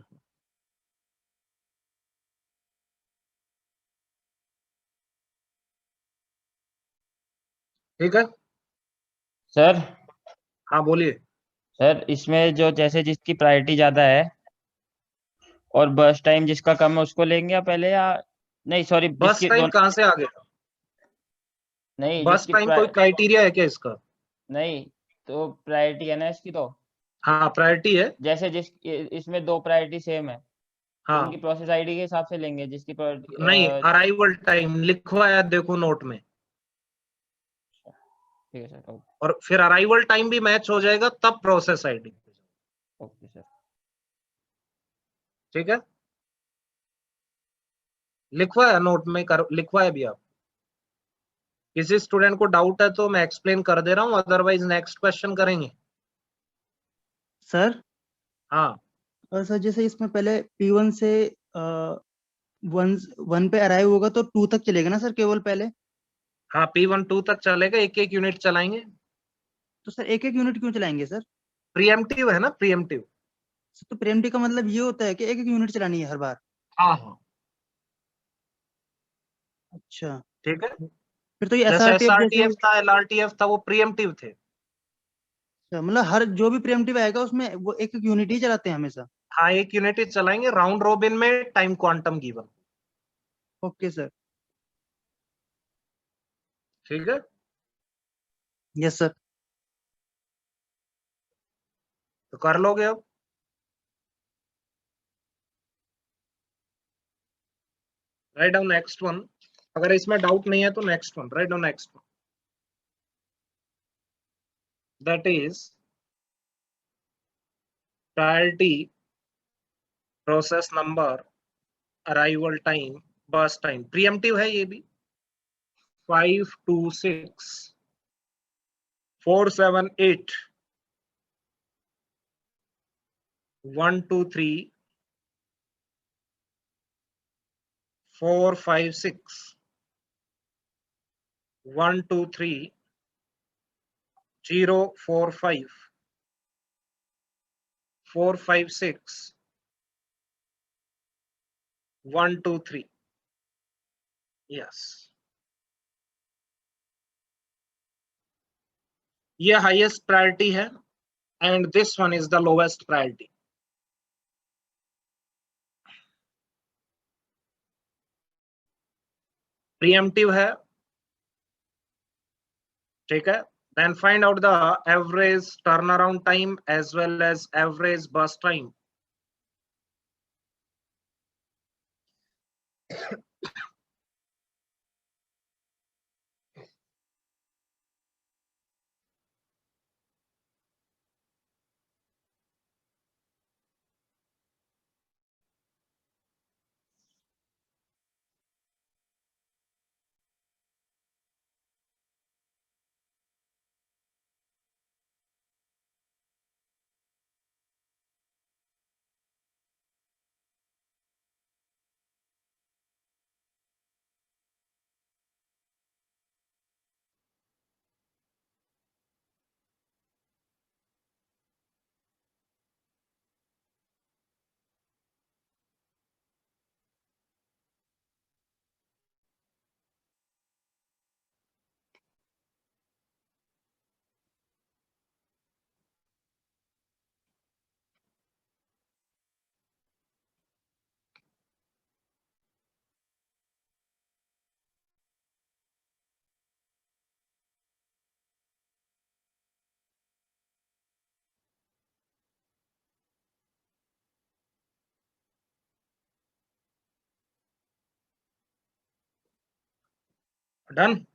ठीक है, सर हाँ बोलिए। सर इसमें जो जैसे जिसकी प्रायोरिटी ज्यादा है और बस टाइम जिसका कम है उसको लेंगे या पहले, या नहीं सॉरी बस जिसकी टाइम दोनों, कहाँ से आ गया? नहीं बस जिसकी टाइम कोई क्राइटेरिया है क्या इसका? नहीं, तो प्रायोरिटी है ना इसकी तो, हाँ प्रायोरिटी है। जैसे इसमें दो प्रायोरिटी सेम है तो उनकी हाँ प्रोसेस आईडी के हिसाब से लेंगे जिसकी नहीं, प्रायोरिटी। अराइवल टाइम लिखवाया देखो नोट में, ठीक है सर, और फिर अराइवल टाइम भी मैच हो जाएगा तब प्रोसेस आईडी। Okay sir. ठीक है, लिखवाया नोट में, कर लिखवाया भी आप। किसी स्टूडेंट को डाउट है तो मैं एक्सप्लेन कर दे रहा हूँ, अदरवाइज नेक्स्ट क्वेश्चन करेंगे। सर हाँ सर जैसे इसमें पहले P1 से वन वन पे अराइव होगा तो 2 तक चलेगा ना सर, केवल पहले? हाँ, P1 2 तक चलेगा, एक एक यूनिट चलाएंगे। तो सर एक एक यूनिट क्यों चलाएंगे सर? प्रीएम्प्टिव है ना, प्रीएम्प्टिव। तो प्रेमटी का मतलब ये होता है कि एक एक यूनिट चलानी है हर बार? हाँ हाँ अच्छा, ठीक है। फिर तो ये जैसे SRTF जैसे, SRTF था, LRTF था, वो प्रीएम्प्टिव थे। अच्छा, मतलब हर जो भी प्रेमटिव आएगा उसमें वो एक एक यूनिट ही चलाते हैं हमेशा? हाँ, एक यूनिट ही चलाएंगे, राउंड रोबिन में time quantum given. Okay sir. ठीक है, यस सर। तो कर लोगे अब। Write down next one. अगर इसमें डाउट नहीं है तो next one write down, next one that is priority, process number, arrival time, बस टाइम। प्रीएम्प्टिव है ये भी। 5 2 6 4 7 8 1 2 3 4 5 6 1 2 3 0 4 5 4 5 6 1 2 3। यस, ये हाईएस्ट प्रायोरिटी है and this one is the lowest priority. Pre-emptive है, ठीक है। Then find out the average turnaround time as well as average burst time. Done.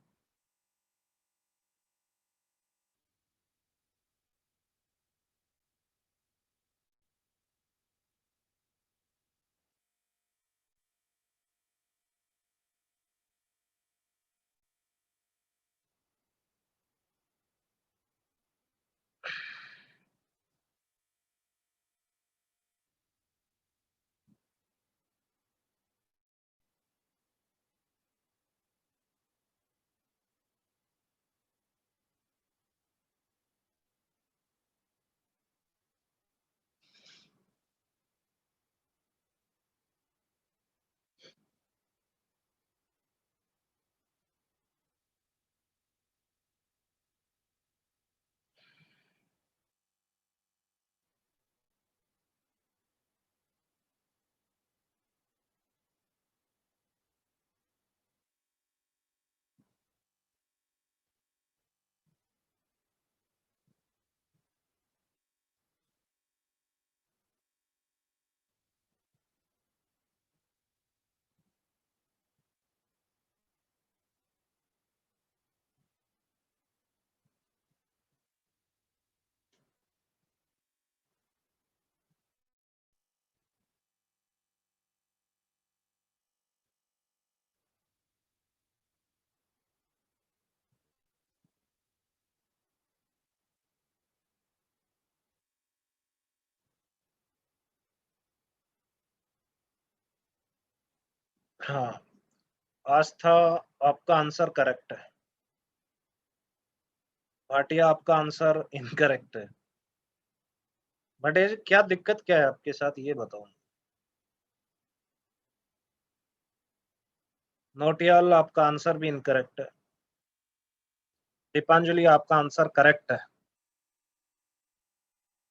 हाँ, आस्था आपका आंसर करेक्ट है, भाटिया आपका आंसर इनकरेक्ट है। बट ये क्या दिक्कत क्या है आपके साथ, ये बताओ। नोटियाल आपका आंसर भी इनकरेक्ट है। दीपांजलि आपका आंसर करेक्ट है।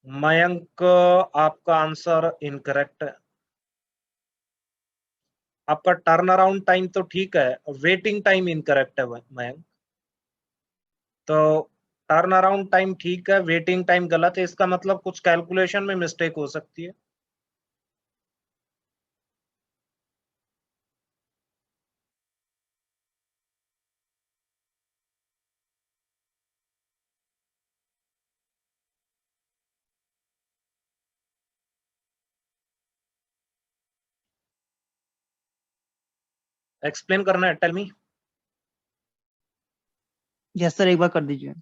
मयंक आपका आंसर इनकरेक्ट है। आपका टर्न अराउंड टाइम तो ठीक है, वेटिंग टाइम इनकरेक्ट है मयंक। तो टर्न अराउंड टाइम ठीक है, वेटिंग टाइम गलत है, इसका मतलब कुछ कैलकुलेशन में मिस्टेक हो सकती है। एक्सप्लेन करना है, टेल मी। यस सर, एक बार कर दीजिए।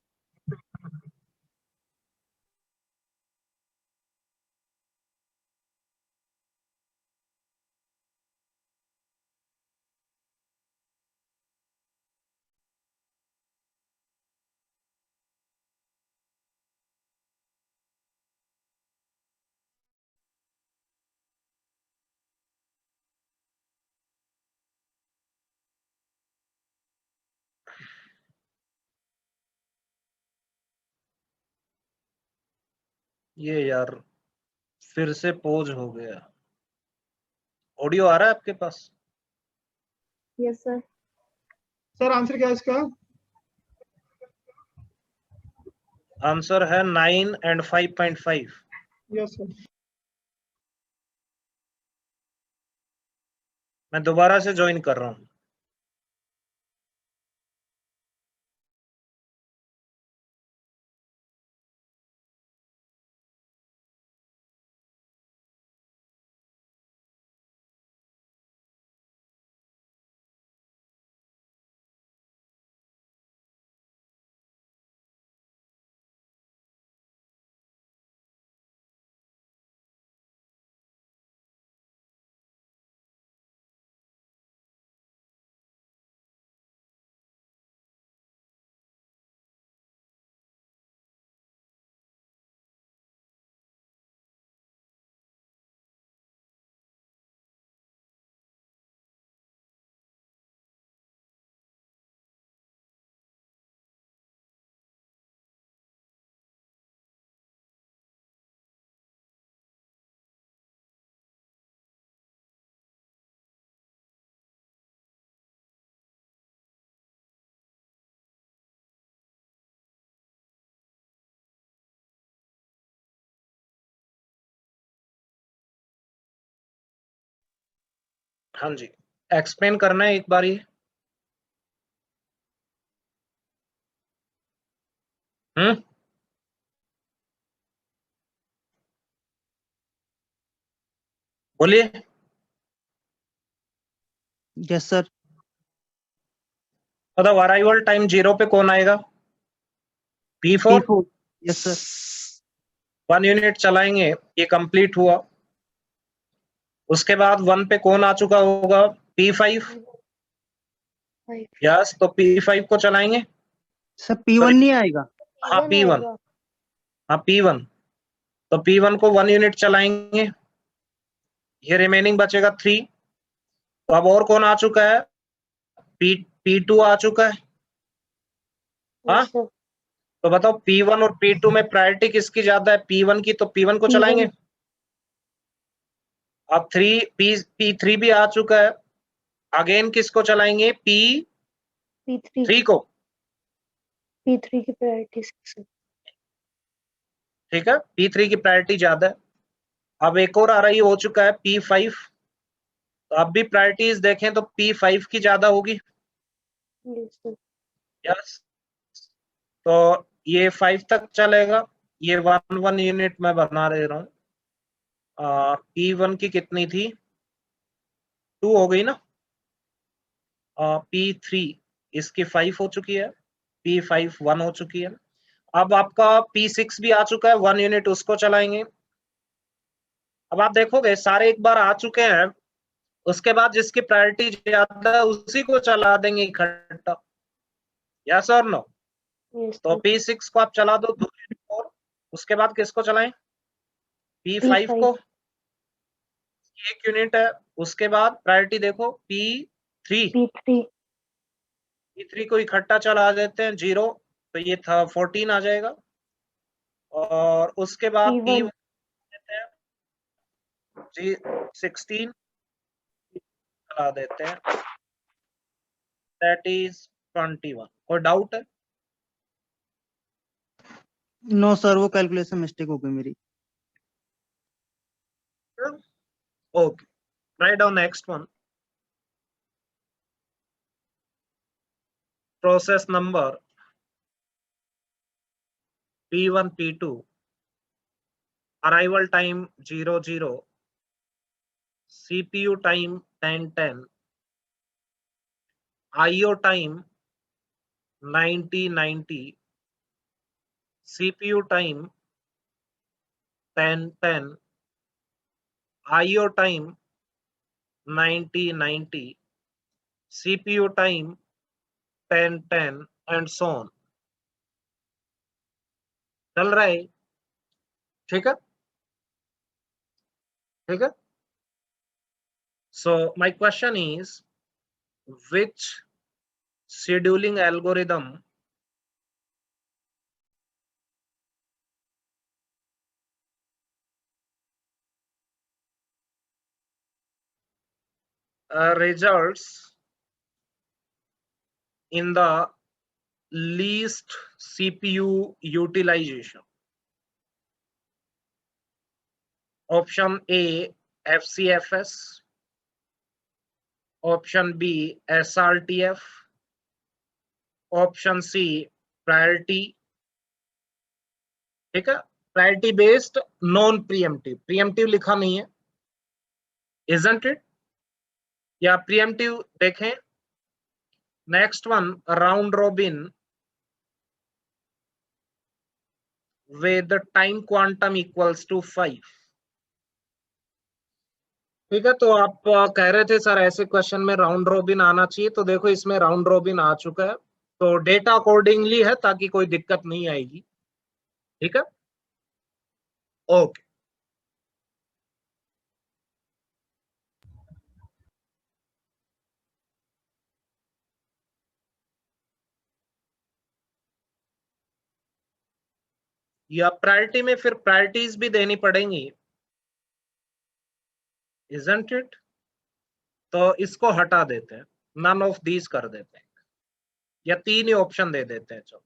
ये यार फिर से पोज हो गया। ऑडियो आ रहा है आपके पास? Yes sir. सर आंसर क्या है इसका? आंसर है 9 and 5.5। Yes sir. मैं दोबारा से ज्वाइन कर रहा हूँ। हाँ जी, एक्सप्लेन करना है एक बार ये। बोलिए। Yes sir. मतलब अराइवल टाइम 0 पे कौन आएगा? P4। P4। Yes sir. 1 unit चलाएंगे, ये कंप्लीट हुआ। उसके बाद 1 पे कौन आ चुका होगा? P5। यस, तो P5 को चलाएंगे। सर P1 नहीं आएगा? हाँ P1, हाँ P1, तो P1 को 1 यूनिट चलाएंगे, ये रिमेनिंग बचेगा 3। तो अब और कौन आ चुका है? P2 आ चुका है। हाँ, तो बताओ P1 और P2 में प्रायोरिटी किसकी ज्यादा है? P1 की, तो P1 को चलाएंगे। अब P3 भी आ चुका है, अगेन किसको चलाएंगे? P3 को। P3 की प्रायोरिटी 6 है। ठीक है, P3 की प्रायोरिटी ज्यादा है। अब एक और आ रही हो चुका है P5, तो अब भी प्रायोरिटीज देखें तो P5 की ज्यादा होगी। यस, तो ये 5 तक चलेगा, ये 1 यूनिट मैं बना दे रहा हूँ। P1 की कितनी थी? 2 हो गई ना। P3 इसकी 5 हो चुकी है, P5 1 हो चुकी है। अब आपका P6 भी आ चुका है, 1 यूनिट उसको चलाएंगे। अब आप देखोगे सारे एक बार आ चुके हैं, उसके बाद जिसकी प्रायोरिटी ज्यादा है उसी को चला देंगे इकट्ठा, यस और नो। यस तो P6 को आप चला दो 2 यूनिट और, उसके बाद किसको चलाएं, P5 को, 1 यूनिट है। उसके बाद प्रायोरिटी देखो P3 को इकट्ठा चला देते हैं 0, तो ये था 14 आ जाएगा। और उसके बाद P1 देते हैं जी 16 चला देते हैं, दैट इज 21। कोई डाउट है? नो सर, वो कैलकुलेशन मिस्टेक हो गई मेरी। Okay, write down next one. Process number P1 P2, arrival time 00, CPU time 10-10, IO time 90-90, CPU time 10-10, IO time 90-90, CPU time 10-10 and so on. चल रहा है, ठीक है, ठीक है। So my question is, which scheduling algorithm results in the least CPU utilization? Option A FCFS, option B SRTF, option C priority, ठीक है, priority based non preemptive, preemptive लिखा नहीं है, isn't it? या प्रीएम्प्टिव देखें। Next one, round robin with time quantum equals to 5, ठीक है। तो आप कह रहे थे सर ऐसे क्वेश्चन में राउंड रोबिन आना चाहिए, तो देखो इसमें राउंड रोबिन आ चुका है, तो डेटा अकॉर्डिंगली है ताकि कोई दिक्कत नहीं आएगी, ठीक है, ओके। या प्रायोरिटी में फिर प्रायोरिटीज भी देनी पड़ेंगी, isn't it? तो इसको हटा देते हैं, नन ऑफ दीज कर देते हैं, या 3 ही ऑप्शन दे देते हैं, चलो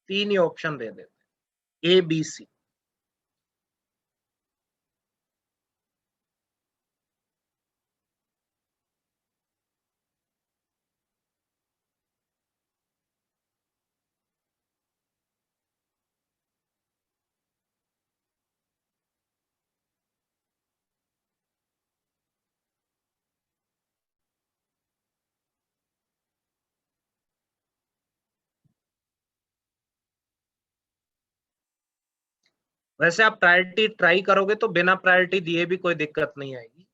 3 ही ऑप्शन दे देते हैं, ABC। वैसे आप प्रायोरिटी ट्राई करोगे तो बिना प्रायोरिटी दिए भी कोई दिक्कत नहीं आएगी,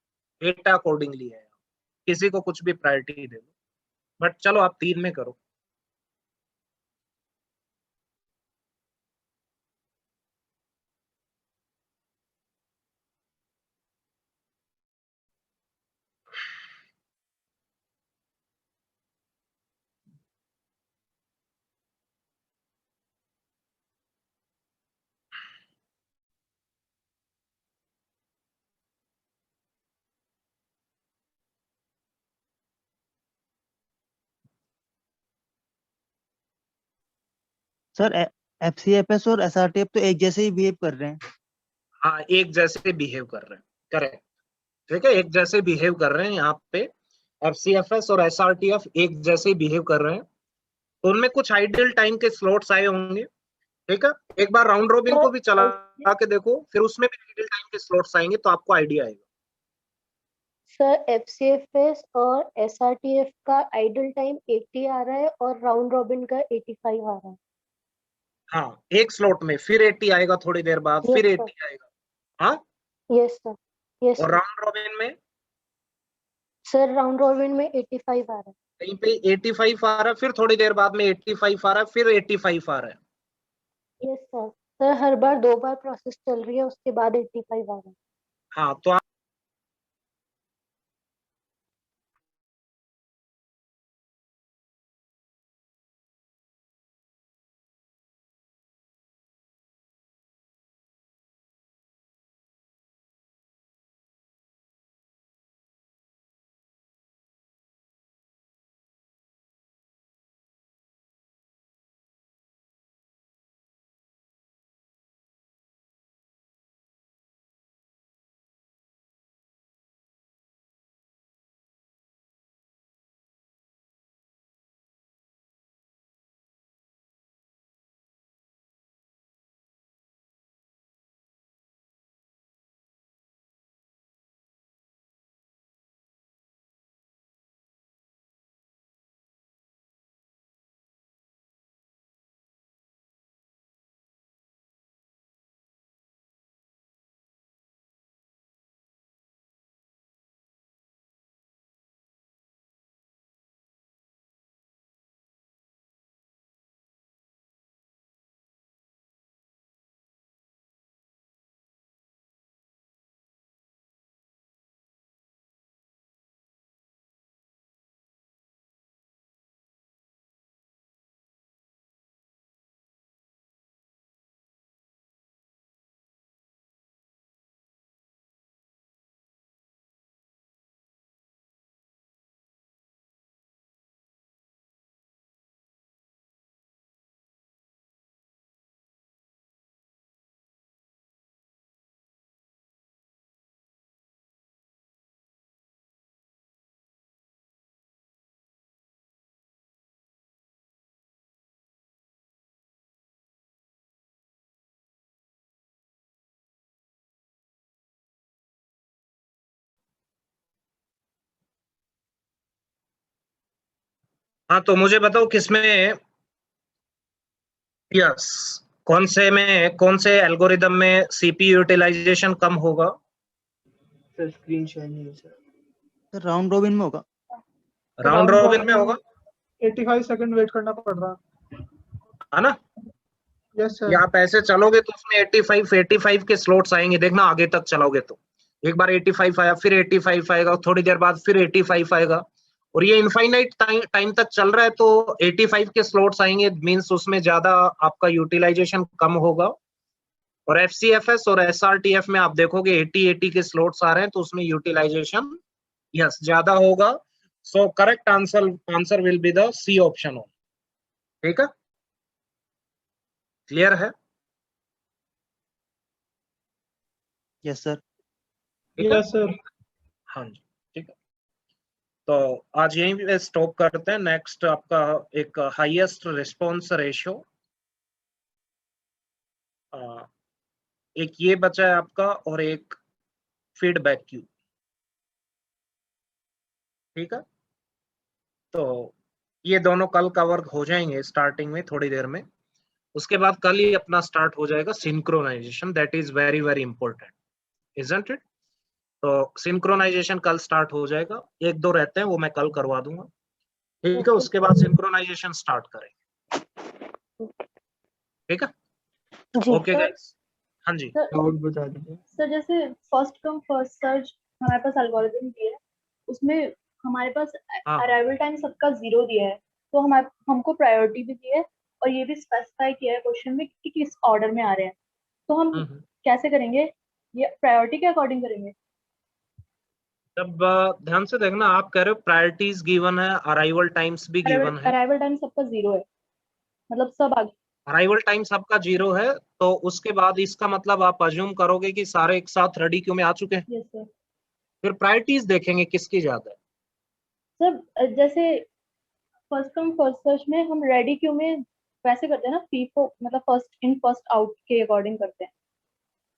डेटा अकॉर्डिंगली है, किसी को कुछ भी प्रायोरिटी दे दो, बट चलो आप 3 में करो। सर FCFS और SRTF तो एक जैसे ही बिहेव कर रहे हैं। हाँ, एक जैसे बिहेव कर रहे हैं, करेक्ट, ठीक है, एक जैसे बिहेव कर रहे हैं। यहाँ पे FCFS और SRTF एक जैसे ही बिहेव कर रहे हैं, तो उनमें कुछ आइडियल टाइम के स्लॉट्स आए होंगे, ठीक है। एक बार राउंड रोबिन को भी चला के देखो, फिर उसमें भी आइडियल टाइम के स्लॉट्स आएंगे, तो आपको आइडिया आएगा। सर FCFS और SRTF का आइडल टाइम 80 आ रहा है और राउंड रॉबिन का 85 आ रहा है। हाँ, एक स्लॉट में फिर 80 आएगा, थोड़ी देर बाद फिर 80 आएगा। हाँ, यस सर। यस और राउंड रॉबिन में सर, राउंड रॉबिन में 85 आ रहा है। कहीं पे 85 आ रहा है, फिर थोड़ी देर बाद में 85 आ रहा है, फिर 85 आ रहा है। Yes sir. सर हर बार 2 बार प्रोसेस चल रही है, उसके बाद 85 आ रहा है। हाँ तो हाँ तो मुझे बताओ किसमें, यस, कौन से एल्गोरिदम में सीपीयू यूटिलाइजेशन कम होगा? सर स्क्रीन शेयर नहीं है सर। सर राउंड रॉबिन में होगा। राउंड रॉबिन में होगा, 85 सेकंड वेट करना पड़ रहा है ना? Yes sir. या आप ऐसे चलोगे तो उसमें 85 के स्लॉट्स आएंगे, देखना आगे तक चलोगे तो एक बार 85 आया, फिर 85 आएगा, थोड़ी देर बाद फिर 85 आएगा, और ये इनफाइनाइट टाइम तक चल रहा है, तो 85 के स्लॉट्स आएंगे, मींस उसमें ज्यादा आपका यूटिलाइजेशन कम होगा। और एफसीएफएस और एसआरटीएफ में आप देखोगे 80 के स्लॉट्स आ रहे हैं, तो उसमें यूटिलाइजेशन यस ज्यादा होगा। So correct answer will be the C option. ठीक है, क्लियर है? Yes sir. ठीक है? Yes sir. हाँ जी, ठीक है। तो आज यहीं पे स्टॉप करते हैं। नेक्स्ट आपका एक हाईएस्ट रिस्पॉन्स रेशियो, एक ये बचा है आपका, और एक फीडबैक क्यू। ठीक है, तो ये दोनों कल कवर हो जाएंगे स्टार्टिंग में थोड़ी देर में। उसके बाद कल ही अपना स्टार्ट हो जाएगा synchronization, that is very very important, isn't it? तो सिंक्रोनाइजेशन कल स्टार्ट हो जाएगा, एक दो रहते हैं वो मैं कल करवा दूंगा। ठीक है, उसके बाद सिंक्रोनाइजेशन स्टार्ट करेंगे। ठीक है, जी ओके गाइस। हाँ जी, डाउट बता दीजिए सर। जैसे फर्स्ट कम फर्स्ट सर्च हमारे पास एल्गोरिथम दिया है, उसमें हमारे पास हाँ अराइवल टाइम सबका 0 दिया है, तो हमारे हमको प्रायोरिटी भी दी है और ये भी स्पेसिफाई किया है क्वेश्चन में कि किस ऑर्डर में आ रहे हैं। तो हम कैसे करेंगे? ये प्रायोरिटी के अकॉर्डिंग करेंगे? जब ध्यान से देखना, आप कह रहे हो प्रायोरिटीज गिवन है, अराइवल टाइम्स भी गिवन है। अराइवल टाइम सबका 0 है, मतलब सब आगे। अराइवल टाइम सबका 0 है, तो उसके बाद इसका मतलब आप अज्यूम करोगे कि सारे एक साथ रेडी क्यू में आ चुके हैं। Yes sir. फिर प्रायोरिटीज देखेंगे किसकी ज्यादा है। सर जैसे फर्स्ट कम फर्स्ट सर्च में हम रेडी क्यू में वैसे करते हैं ना, फीफो मतलब फर्स्ट इन फर्स्ट आउट के अकॉर्डिंग करते हैं,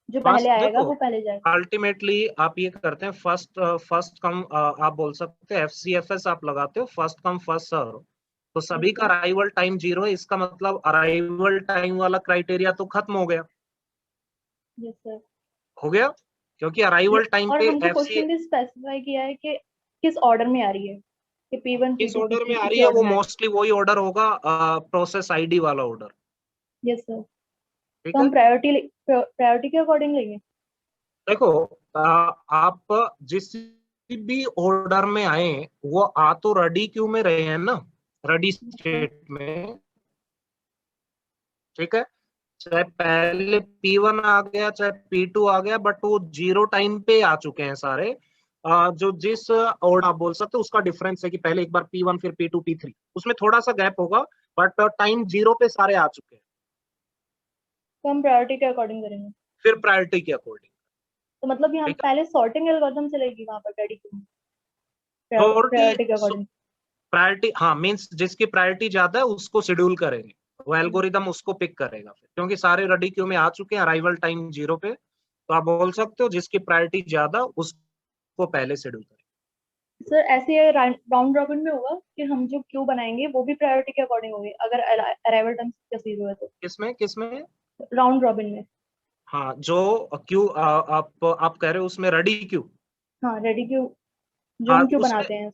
जो पहले आएगा वो पहले जाएगा। अल्टीमेटली आप ये करते हैं, फर्स्ट कम, आप बोल सकते हैं एफसीएफएस आप लगाते हो, फर्स्ट कम फर्स्ट सर्व, तो सभी का अराइवल टाइम 0 है, इसका मतलब अराइवल टाइम वाला क्राइटेरिया तो खत्म हो गया। Yes sir. हो गया। क्योंकि अराइवल टाइम और पे हमको एफसी क्वेश्चन भी स्पेसिफाई किया है कि किस ऑर्डर में आ रही है, कि P1 किस P2 ऑर्डर में P3 आ रही किसी है, ऑर्डर वो में आ रही मोस्टली वही ऑर्डर होगा, प्रोसेस आईडी वाला ऑर्डर। है। Yes sir. ठीक तो है, हम प्रायोरिटी के अकॉर्डिंग लेंगे। देखो आप जिस भी ऑर्डर में आए वो आ तो रेडी क्यू में रहे हैं ना, रेडी स्टेट में। ठीक है, चाहे पहले P1 आ गया चाहे P2 आ गया, बट वो 0 टाइम पे आ चुके हैं सारे। जो जिस ऑर्डर आप बोल सकते हो उसका डिफरेंस है कि पहले एक बार P1 फिर P2 P3, उसमें थोड़ा सा गैप होगा, बट टाइम 0 पे सारे आ चुके हैं। तो हम प्रायोरिटी के अकॉर्डिंग करेंगे। फिर प्रायोरिटी के अकॉर्डिंग। तो मतलब यहाँ ठीक है, पहले सॉर्टिंग एल्गोरिथम चलेगी वहां पर रेडी क्यू में, प्रायोरिटी प्रायोरिटी के अकॉर्डिंग। प्रायोरिटी, हाँ मीन्स जिसकी प्रायोरिटी ज्यादा है उसको शेड्यूल करेंगे, वो एल्गोरिदम उसको पिक करेगा फिर, क्योंकि सारे रेडी क्यू में आ चुके हैं, अराइवल टाइम 0 पे। तो आप बोल सकते हो जिसकी प्रायोरिटी ज्यादा उसको पहले शेड्यूल करें। सर ऐसे राउंड रॉबिन में होगा कि हम जो क्यू बनाएंगे वो भी प्रायोरिटी के अकॉर्डिंग होंगे, अगर अराइवल टाइम का 0 है तो। किसमें राउंड रॉबिन में। हाँ, जो क्यू आप कह रहे हो उसमें रेडी क्यू। हाँ रेडी क्यू, जो हाँ हम क्यू उसमें, बनाते हैं।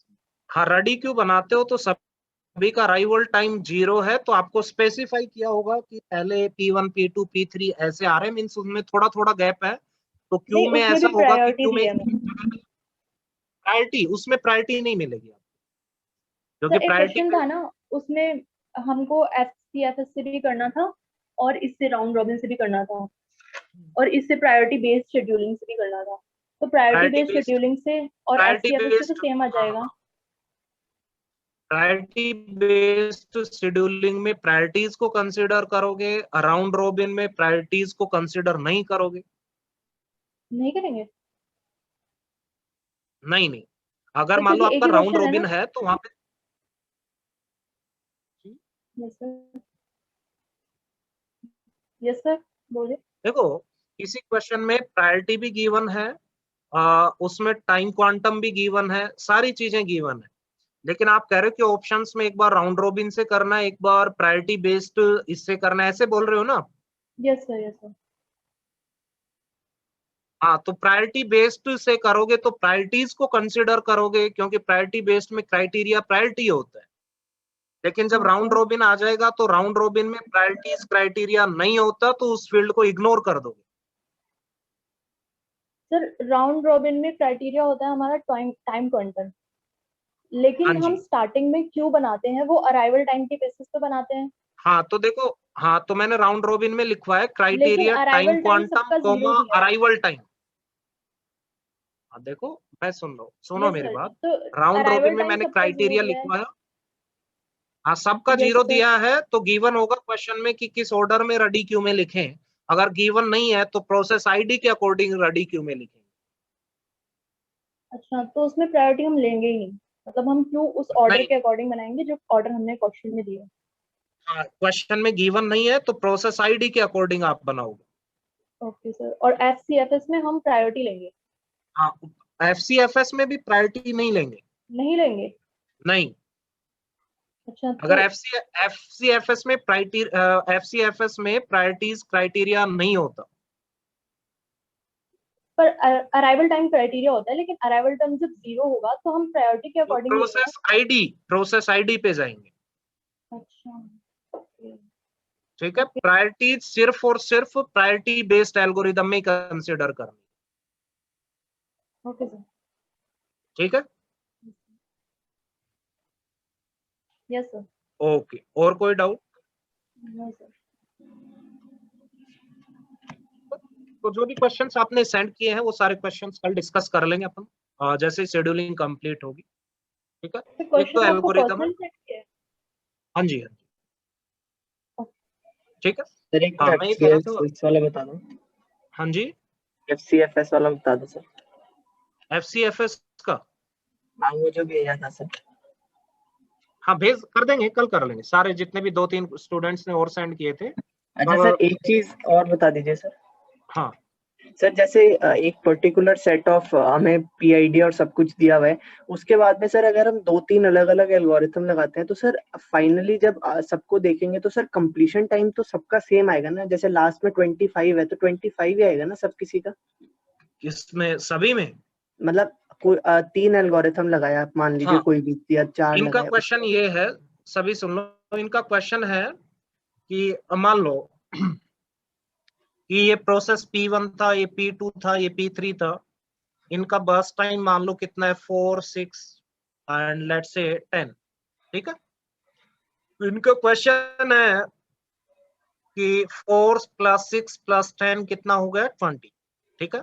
हाँ रेडी क्यू बनाते हो तो सभी का अराइवल टाइम 0 है, तो आपको स्पेसिफाई किया होगा कि पहले P1 P2 P3 ऐसे आ रहे हैं, मीन्स उनमें थोड़ा थोड़ा गैप है। तो क्यू नहीं, में उसमें ऐसा भी होगा कि प्रायोरिटी क्यू दी में है हमें। प्रायोरिटी, उसमें प्रायोरिटी नहीं मिलेगी आपको, क्योंकि सर एक प्रायोरिटी क्वेश्चन था ना, उसमें हमको FCFS से भी करना था और इससे राउंड रॉबिन से भी करना था और इससे प्रायोरिटी बेस्ड शेड्यूलिंग से भी करना था। तो प्रायोरिटी बेस्ड शेड्यूलिंग से और प्रायोरिटी FCFS से तो बेस्ड, सेम आ जाएगा। प्रायोरिटी बेस्ड शेड्यूलिंग में प्रायोरिटीज को कंसीडर करोगे, राउंड रॉबिन में प्रायोरिटीज को कंसीडर नहीं करोगे। नहीं करेंगे? नहीं, अगर तो मान लो क्योंकि एक आपका ही राउंड क्वेश्चन है रॉबिन ना। है तो वहां पे यस सर, यस सर, बोलिए। देखो किसी क्वेश्चन में प्रायोरिटी भी गिवन है, उसमें टाइम क्वांटम भी गिवन है, सारी चीजें गिवन है, लेकिन आप कह रहे हो कि ऑप्शंस में एक बार राउंड रॉबिन से करना है, एक बार प्रायोरिटी बेस्ड इससे करना है, ऐसे बोल रहे हो ना। Yes sir, yes sir. हाँ, तो प्रायोरिटी बेस्ड से करोगे तो प्रायोरिटीज को कंसिडर करोगे, क्योंकि प्रायोरिटी बेस्ड में क्राइटेरिया प्रायोरिटी होता है। लेकिन जब राउंड रॉबिन आ जाएगा तो राउंड रॉबिन में प्रायोरिटीज क्राइटेरिया नहीं होता, तो उस फील्ड को इग्नोर कर दोगे। सर राउंड रॉबिन में क्राइटेरिया होता है हमारा टाइम क्वांटम, हाँ लेकिन हम जी, स्टार्टिंग में क्यों बनाते हैं वो अराइवल टाइम के बेसिस पे बनाते हैं। हाँ तो देखो, हाँ तो मैंने राउंड रॉबिन में लिखवाया लेकिन criteria time arrival time quantum सबका 0 दिया है। Arrival time. हाँ देखो, मैं सुन रहा हूँ, सुनो यस मेरी सर, बात। तो राउंड रॉबिन अराइवल में टाइम मैंने सबका 0 क्राइटेरिया दिया है। लिखवाया, हाँ सबका यस 0 सर। दिया है, तो गिवन होगा क्वेश्चन में कि किस ऑर्डर में रेडी क्यू में लिखें। अगर गिवन नहीं है तो प्रोसेस आईडी के अकॉर्डिंग रेडी क्यू में लिखें। अच्छा, तो उसमें प्रायोरिटी हम लेंगे ही नहीं, मतलब हम क्यों उस ऑर्डर नहीं, के अकॉर्डिंग बनाएंगे जो ऑर्डर हमने क्वेश्चन में दिया। हाँ क्वेश्चन में गिवन नहीं है तो प्रोसेस आईडी के अकॉर्डिंग आप बनाओगे। ओके सर, और FCFS में हम प्रायोरिटी लेंगे? हाँ, FCFS में भी प्रायोरिटी नहीं लेंगे। नहीं लेंगे? नहीं, अच्छा, अगर तो FCFS में FCFS में प्रायोरिटीज क्राइटेरिया नहीं होता। पर अराइवल टाइम क्राइटेरिया होता है, लेकिन अराइवल टाइम जब 0 होगा तो हम प्रायोरिटी के तो अकॉर्डिंग लेंगे ना। प्रोसेस आईडी पे जाएंगे। अच्छा, ओके। ठीक है, प्रायोरिटीज सिर्फ और सिर्फ प्रायोरिटी बेस्ड एल्गोरिदम में कंसिडर करनी। Okay sir. ठीक है, यस सर। ओके, और कोई डाउट? No sir. तो जो भी क्वेश्चंस आपने सेंड किए हैं वो सारे क्वेश्चंस कल डिस्कस कर लेंगे अपन, जैसे शेड्यूलिंग कंप्लीट होगी। ठीक है, तो एक क्वेश्चन तो आपको एल्गोरिदम है। पर्सनल सेट किया है? हाँ जी, हाँ जी, ठीक है। सर एक हाँ मैं ये कह रहा था, FCFS वाला बता दो। हाँ जी, FCFS वाला बता दो सर। FCFS का, हाँ वो जो भेजा था सर। हाँ भेज कर देंगे, कल कर लेंगे सारे, जितने भी 2-3 स्टूडेंट्स ने और सेंड किए थे। अच्छा सर, एक चीज और बता दीजिए सर। हाँ सर जैसे एक पर्टिकुलर सेट ऑफ हमें PID और सब कुछ दिया हुआ है, उसके बाद में सर अगर हम 2-3 अलग अलग एल्गोरिथम लगाते हैं तो सर फाइनली जब सबको देखेंगे तो सर कंप्लीशन टाइम तो सबका सेम आएगा ना। जैसे लास्ट में 25 है तो 25 ही आएगा ना सब किसी का। इसमें सभी में मतलब कोई 3 एल्गोरिथम लगाया आप, मान लीजिए हाँ। कोई भी या 4 इनका लगाया। क्वेश्चन ये है, सभी सुन लो, इनका क्वेश्चन है कि मान लो कि ये प्रोसेस P1 था, ये P2 था, ये P3 था, इनका बर्स्ट टाइम मान लो कितना है 4, 6 एंड लेट्स से 10, ठीक है। तो इनका क्वेश्चन है कि 4 + 6 + 10 कितना हो गया 20, ठीक है।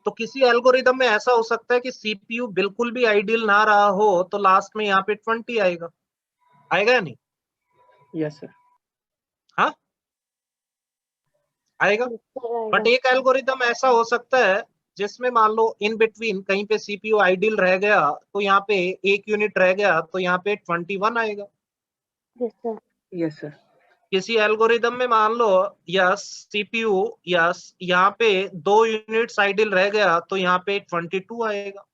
तो किसी एल्गोरिदम में ऐसा हो सकता है कि सीपीयू बिल्कुल भी आइडियल ना रहा हो, तो लास्ट में यहाँ पे 20 आएगा, आएगा या नहीं? Yes sir. हाँ आएगा। बट एक एल्गोरिदम ऐसा हो सकता है जिसमें मान लो इन बिटवीन कहीं पे सीपीयू आइडियल रह गया, तो यहाँ पे 1 यूनिट रह गया, तो यहाँ पे 21 आएगा। Yes sir. Yes sir. किसी एल्गोरिदम में मान लो यस सीपीयू यस यहाँ पे 2 यूनिट्स आइडियल रह गया, तो यहाँ पे 22 आएगा।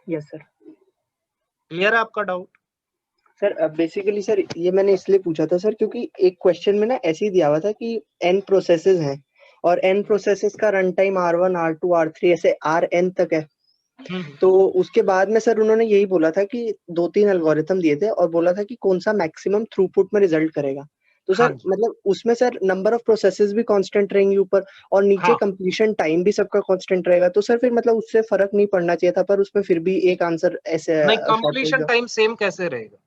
Yes sir. क्लियर है आपका डाउट? सर बेसिकली सर ये मैंने इसलिए पूछा था सर, क्योंकि एक क्वेश्चन में ना ऐसे ही दिया हुआ था कि n प्रोसेसेस हैं और n प्रोसेसेस का run time R1 R2 R3 ऐसे Rn तक है। तो उसके बाद में सर उन्होंने यही बोला था कि 2-3 एल्गोरिथम दिए थे और बोला था कि कौन सा मैक्सिमम थ्रूपुट में रिजल्ट करेगा। तो सर मतलब उसमें सर नंबर ऑफ प्रोसेसेस भी कांस्टेंट रहेंगी ऊपर और नीचे कंप्लीशन टाइम भी सबका कांस्टेंट रहेगा। तो सर फिर मतलब उससे फर्क नहीं पड़ना चाहिए था, पर उसमें फिर भी एक आंसर ऐसे नहीं, कंप्लीशन टाइम सेम कैसे रहेगा?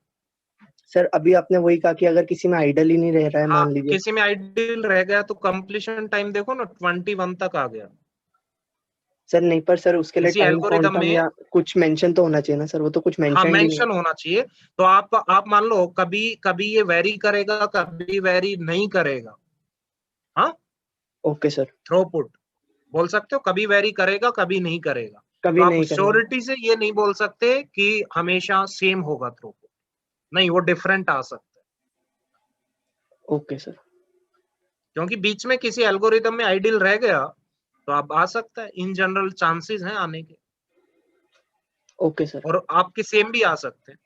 सर अभी आपने वही कहा कि अगर किसी में आइडल ही नहीं रह रहा है, मान लीजिए किसी में आइडियल रह गया तो कंप्लीशन टाइम देखो ना 21 तक आ गया। सर नहीं, पर सर उसके लिए किसी टाइम एल्गोरिदम क्वांटम में या कुछ मेंशन तो होना चाहिए ना सर, वो तो कुछ मेंशन ही नहीं मेंशन होना चाहिए। तो आप मान लो कभी कभी ये वेरी करेगा, कभी वेरी नहीं करेगा। हाँ ओके सर। थ्रूपुट बोल सकते हो, कभी वेरी करेगा, कभी नहीं करेगा। कभी तो आप नहीं करेगा। श्योरिटी से ये नहीं बोल सकते कि हमेशा सेम होगा थ्रूपुट, नहीं, वो डिफरेंट आ सकता है। Okay sir. क्योंकि बीच में किसी एल्गोरिदम में आइडियल रह गया तो आप आ सकता है, इन जनरल चांसेस हैं आने के। Okay sir. और आपके सेम भी आ सकते हैं।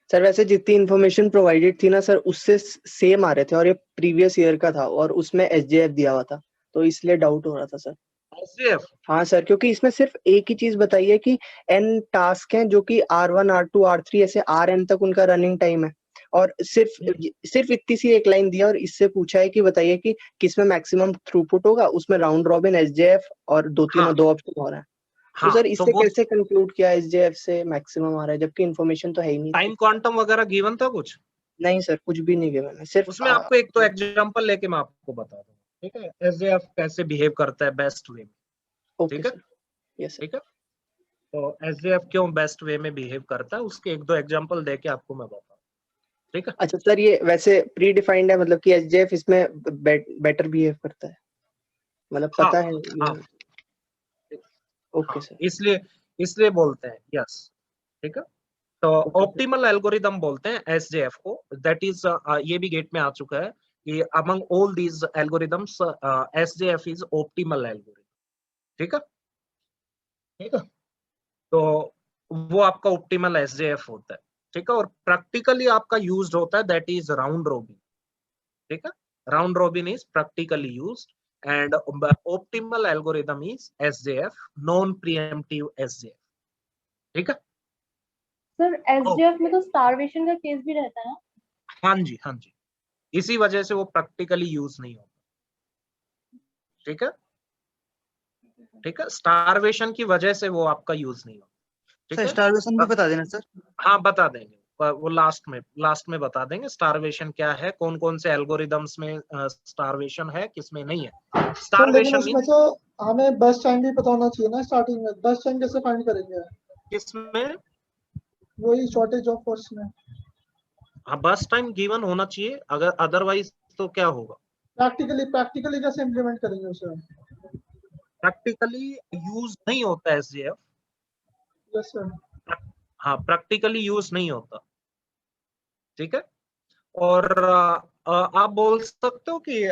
सर वैसे जितनी इन्फॉर्मेशन प्रोवाइडेड थी ना सर, उससे सेम आ रहे थे और ये प्रीवियस ईयर का था और उसमें एसजेएफ दिया हुआ था, तो इसलिए डाउट हो रहा था सर। एसजेएफ? हाँ सर, क्योंकि इसमें सिर्फ एक ही चीज बताई है कि n टास्क हैं जो कि R1 R2 R3 ऐसे Rn तक उनका रनिंग टाइम है, और सिर्फ इतनी सी एक लाइन दिया और इससे पूछा है कि बताइए कि किसमें मैक्सिमम थ्रूपुट होगा। उसमें राउंड रॉबिन, एसजेएफ और दो ऑप्शन और हैं। तो सर इससे कैसे कंक्लूड किया एसजेएफ से मैक्सिमम आ रहा है, जबकि इन्फॉर्मेशन तो है ही नहीं। टाइम क्वांटम वगैरह गिवन था कुछ? नहीं सर, कुछ भी नहीं गिवन है, सिर्फ उसमें आपको एक तो एग्जांपल लेके मैं आपको बता दूंगा, ठीक है, एसजेएफ कैसे बिहेव करता है बेस्ट वे में। ठीक है, यस ठीक है। तो एसजेएफ क्यों बेस्ट वे में बिहेव करता है, उसके 1-2 एग्जांपल देके आपको मैं बताऊं। ठीक है। अच्छा सर, ये वैसे प्री डिफाइंड है, मतलब कि एसजेएफ इसमें बेटर बिहेव करता है, मतलब पता है ये? Okay sir. इसलिए बोलते हैं यस। ठीक है। तो ऑप्टिमल एल्गोरिदम बोलते हैं एसजेएफ को, दैट इज ये भी गेट में आ चुका है कि among all these algorithms SJF is optimal algorithm. ठीक है, ठीक है। तो वो आपका ऑप्टिमल एसजेएफ होता है। ठीक है। और प्रैक्टिकली आपका यूज्ड होता है दैट इज राउंड रॉबिन। ठीक है, round robin is practically used and optimal algorithm is SJF, non preemptive SJF। ठीक है सर एसजेएफ में तो स्टारवेशन का केस भी रहता है ना? हाँ जी, हाँ जी, इसी वजह से वो प्रैक्टिकली यूज नहीं होता। ठीक है, ठीक है, स्टारवेशन की वजह से वो आपका यूज नहीं होता। ठीक है, स्टारवेशन भी बता देना सर। हाँ बता देंगे, वो लास्ट में बता देंगे स्टारवेशन क्या है, कौन कौन से एल्गोरिदम्स में स्टारवेशन है, किसमें नहीं है। स्टारवेशन उसमें तो हमें बस टाइम भी पता होना चाहिए ना स्टार्टिंग में। बस टाइम कैसे फाइंड करेंगे? किसमें? वही शॉर्टेज ऑफ फोर्स में। हाँ, बस टाइम गिवन होना चाहिए, अगर अदरवाइज तो क्या होगा? प्रैक्टिकली कैसे इम्प्लीमेंट करेंगे उसे? प्रैक्टिकली यूज नहीं होता एसजेएफ। Yes sir. हाँ, प्रैक्टिकली यूज नहीं होता। ठीक है। और आप बोल सकते हो कि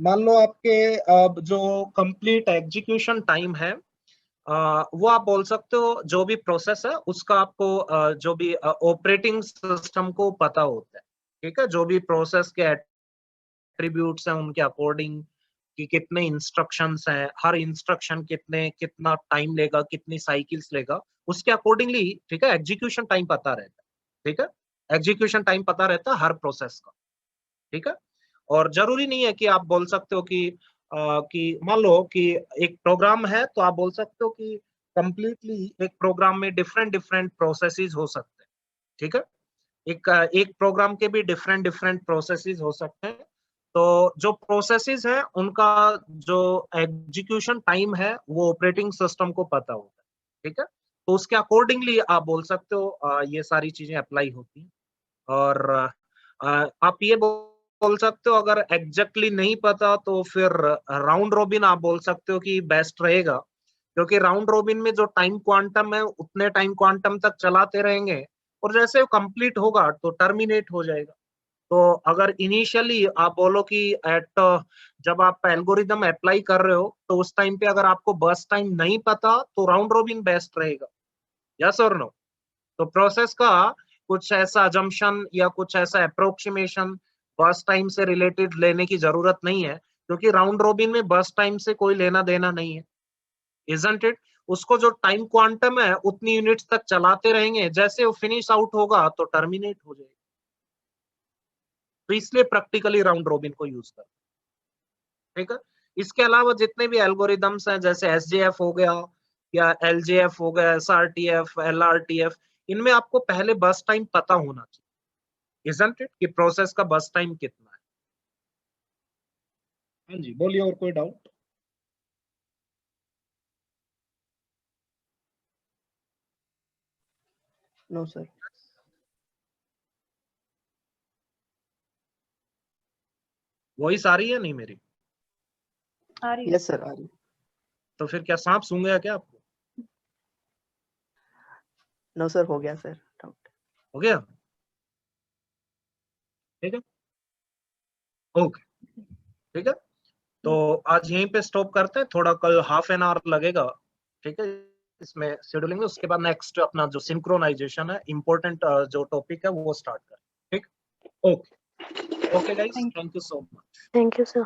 मान लो आपके जो कंप्लीट एग्जीक्यूशन टाइम है, वो आप बोल सकते हो जो भी प्रोसेस है उसका आपको जो भी ऑपरेटिंग सिस्टम को पता होता है। ठीक है, जो भी प्रोसेस के एट्रीब्यूट्स हैं उनके अकॉर्डिंग कि कितने इंस्ट्रक्शंस हैं, हर इंस्ट्रक्शन कितना टाइम लेगा, कितनी साइकिल्स लेगा, उसके अकॉर्डिंगली, ठीक है, एग्जीक्यूशन टाइम पता रहता है, ठीक है, एग्जीक्यूशन टाइम पता रहता है हर प्रोसेस का, ठीक है। और जरूरी नहीं है कि आप बोल सकते हो कि मान लो कि एक प्रोग्राम है तो आप बोल सकते हो कि कंप्लीटली एक प्रोग्राम में डिफरेंट डिफरेंट प्रोसेसेस हो सकते हैं, ठीक है, एक प्रोग्राम के भी डिफरेंट डिफरेंट प्रोसेसेस हो सकते हैं। तो जो प्रोसेसेस हैं उनका जो एग्जीक्यूशन टाइम है वो ऑपरेटिंग सिस्टम को पता होता है, ठीक है, तो उसके अकॉर्डिंगली आप बोल सकते हो ये सारी चीजें अप्लाई होती हैं। और आप ये बोल सकते हो अगर एग्जैक्टली नहीं पता तो फिर राउंड रोबिन आप बोल सकते हो कि बेस्ट रहेगा, क्योंकि राउंड रोबिन में जो टाइम क्वांटम है उतने टाइम क्वांटम तक चलाते रहेंगे और जैसे कंप्लीट होगा तो टर्मिनेट हो जाएगा। तो अगर इनिशियली आप बोलो कि जब आप एल्गोरिदम अप्लाई कर रहे हो तो उस टाइम पे अगर आपको बर्स्ट टाइम नहीं पता तो राउंड रोबिन बेस्ट रहेगा, यस और नो। तो प्रोसेस का कुछ ऐसा अजम्पशन या कुछ ऐसा अप्रोक्सीमेशन बर्स्ट टाइम से रिलेटेड लेने की जरूरत नहीं है, क्योंकि राउंड रोबिन में बर्स्ट टाइम से कोई लेना देना नहीं है, इजंट इट। उसको जो टाइम क्वांटम है उतनी यूनिट्स तक चलाते रहेंगे, जैसे वो फिनिश आउट होगा तो टर्मिनेट हो जाएगा। तो इसलिए प्रैक्टिकली राउंड रोबिन को यूज कर, ठीक है। इसके अलावा जितने भी एल्गोरिदम्स हैं जैसे एसजेएफ हो गया या एलजेएफ हो गया, एसआरटीएफ, एलआरटीएफ, इनमें आपको पहले बस टाइम पता होना चाहिए, इजंट इट, कि प्रोसेस का बस टाइम कितना है। हाँ जी, बोलिए, और कोई डाउट? No sir. वॉइस आ रही है नहीं मेरी? आ रही है। यस सर, आ रही। तो फिर क्या सांप सूंघ गया क्या आपको? नो सर, हो गया सर, डाउट हो गया, ठीक है, ओके, ठीक है। तो आज यहीं पे स्टॉप करते हैं, थोड़ा कल हाफ एन आवर लगेगा, ठीक है, इसमें शेड्यूलिंग में। उसके बाद नेक्स्ट अपना जो सिंक्रोनाइजेशन है, इंपॉर्टेंट जो टॉपिक है वो स्टार्ट करें, ठीक। Okay guys, thank you so much. Thank you sir.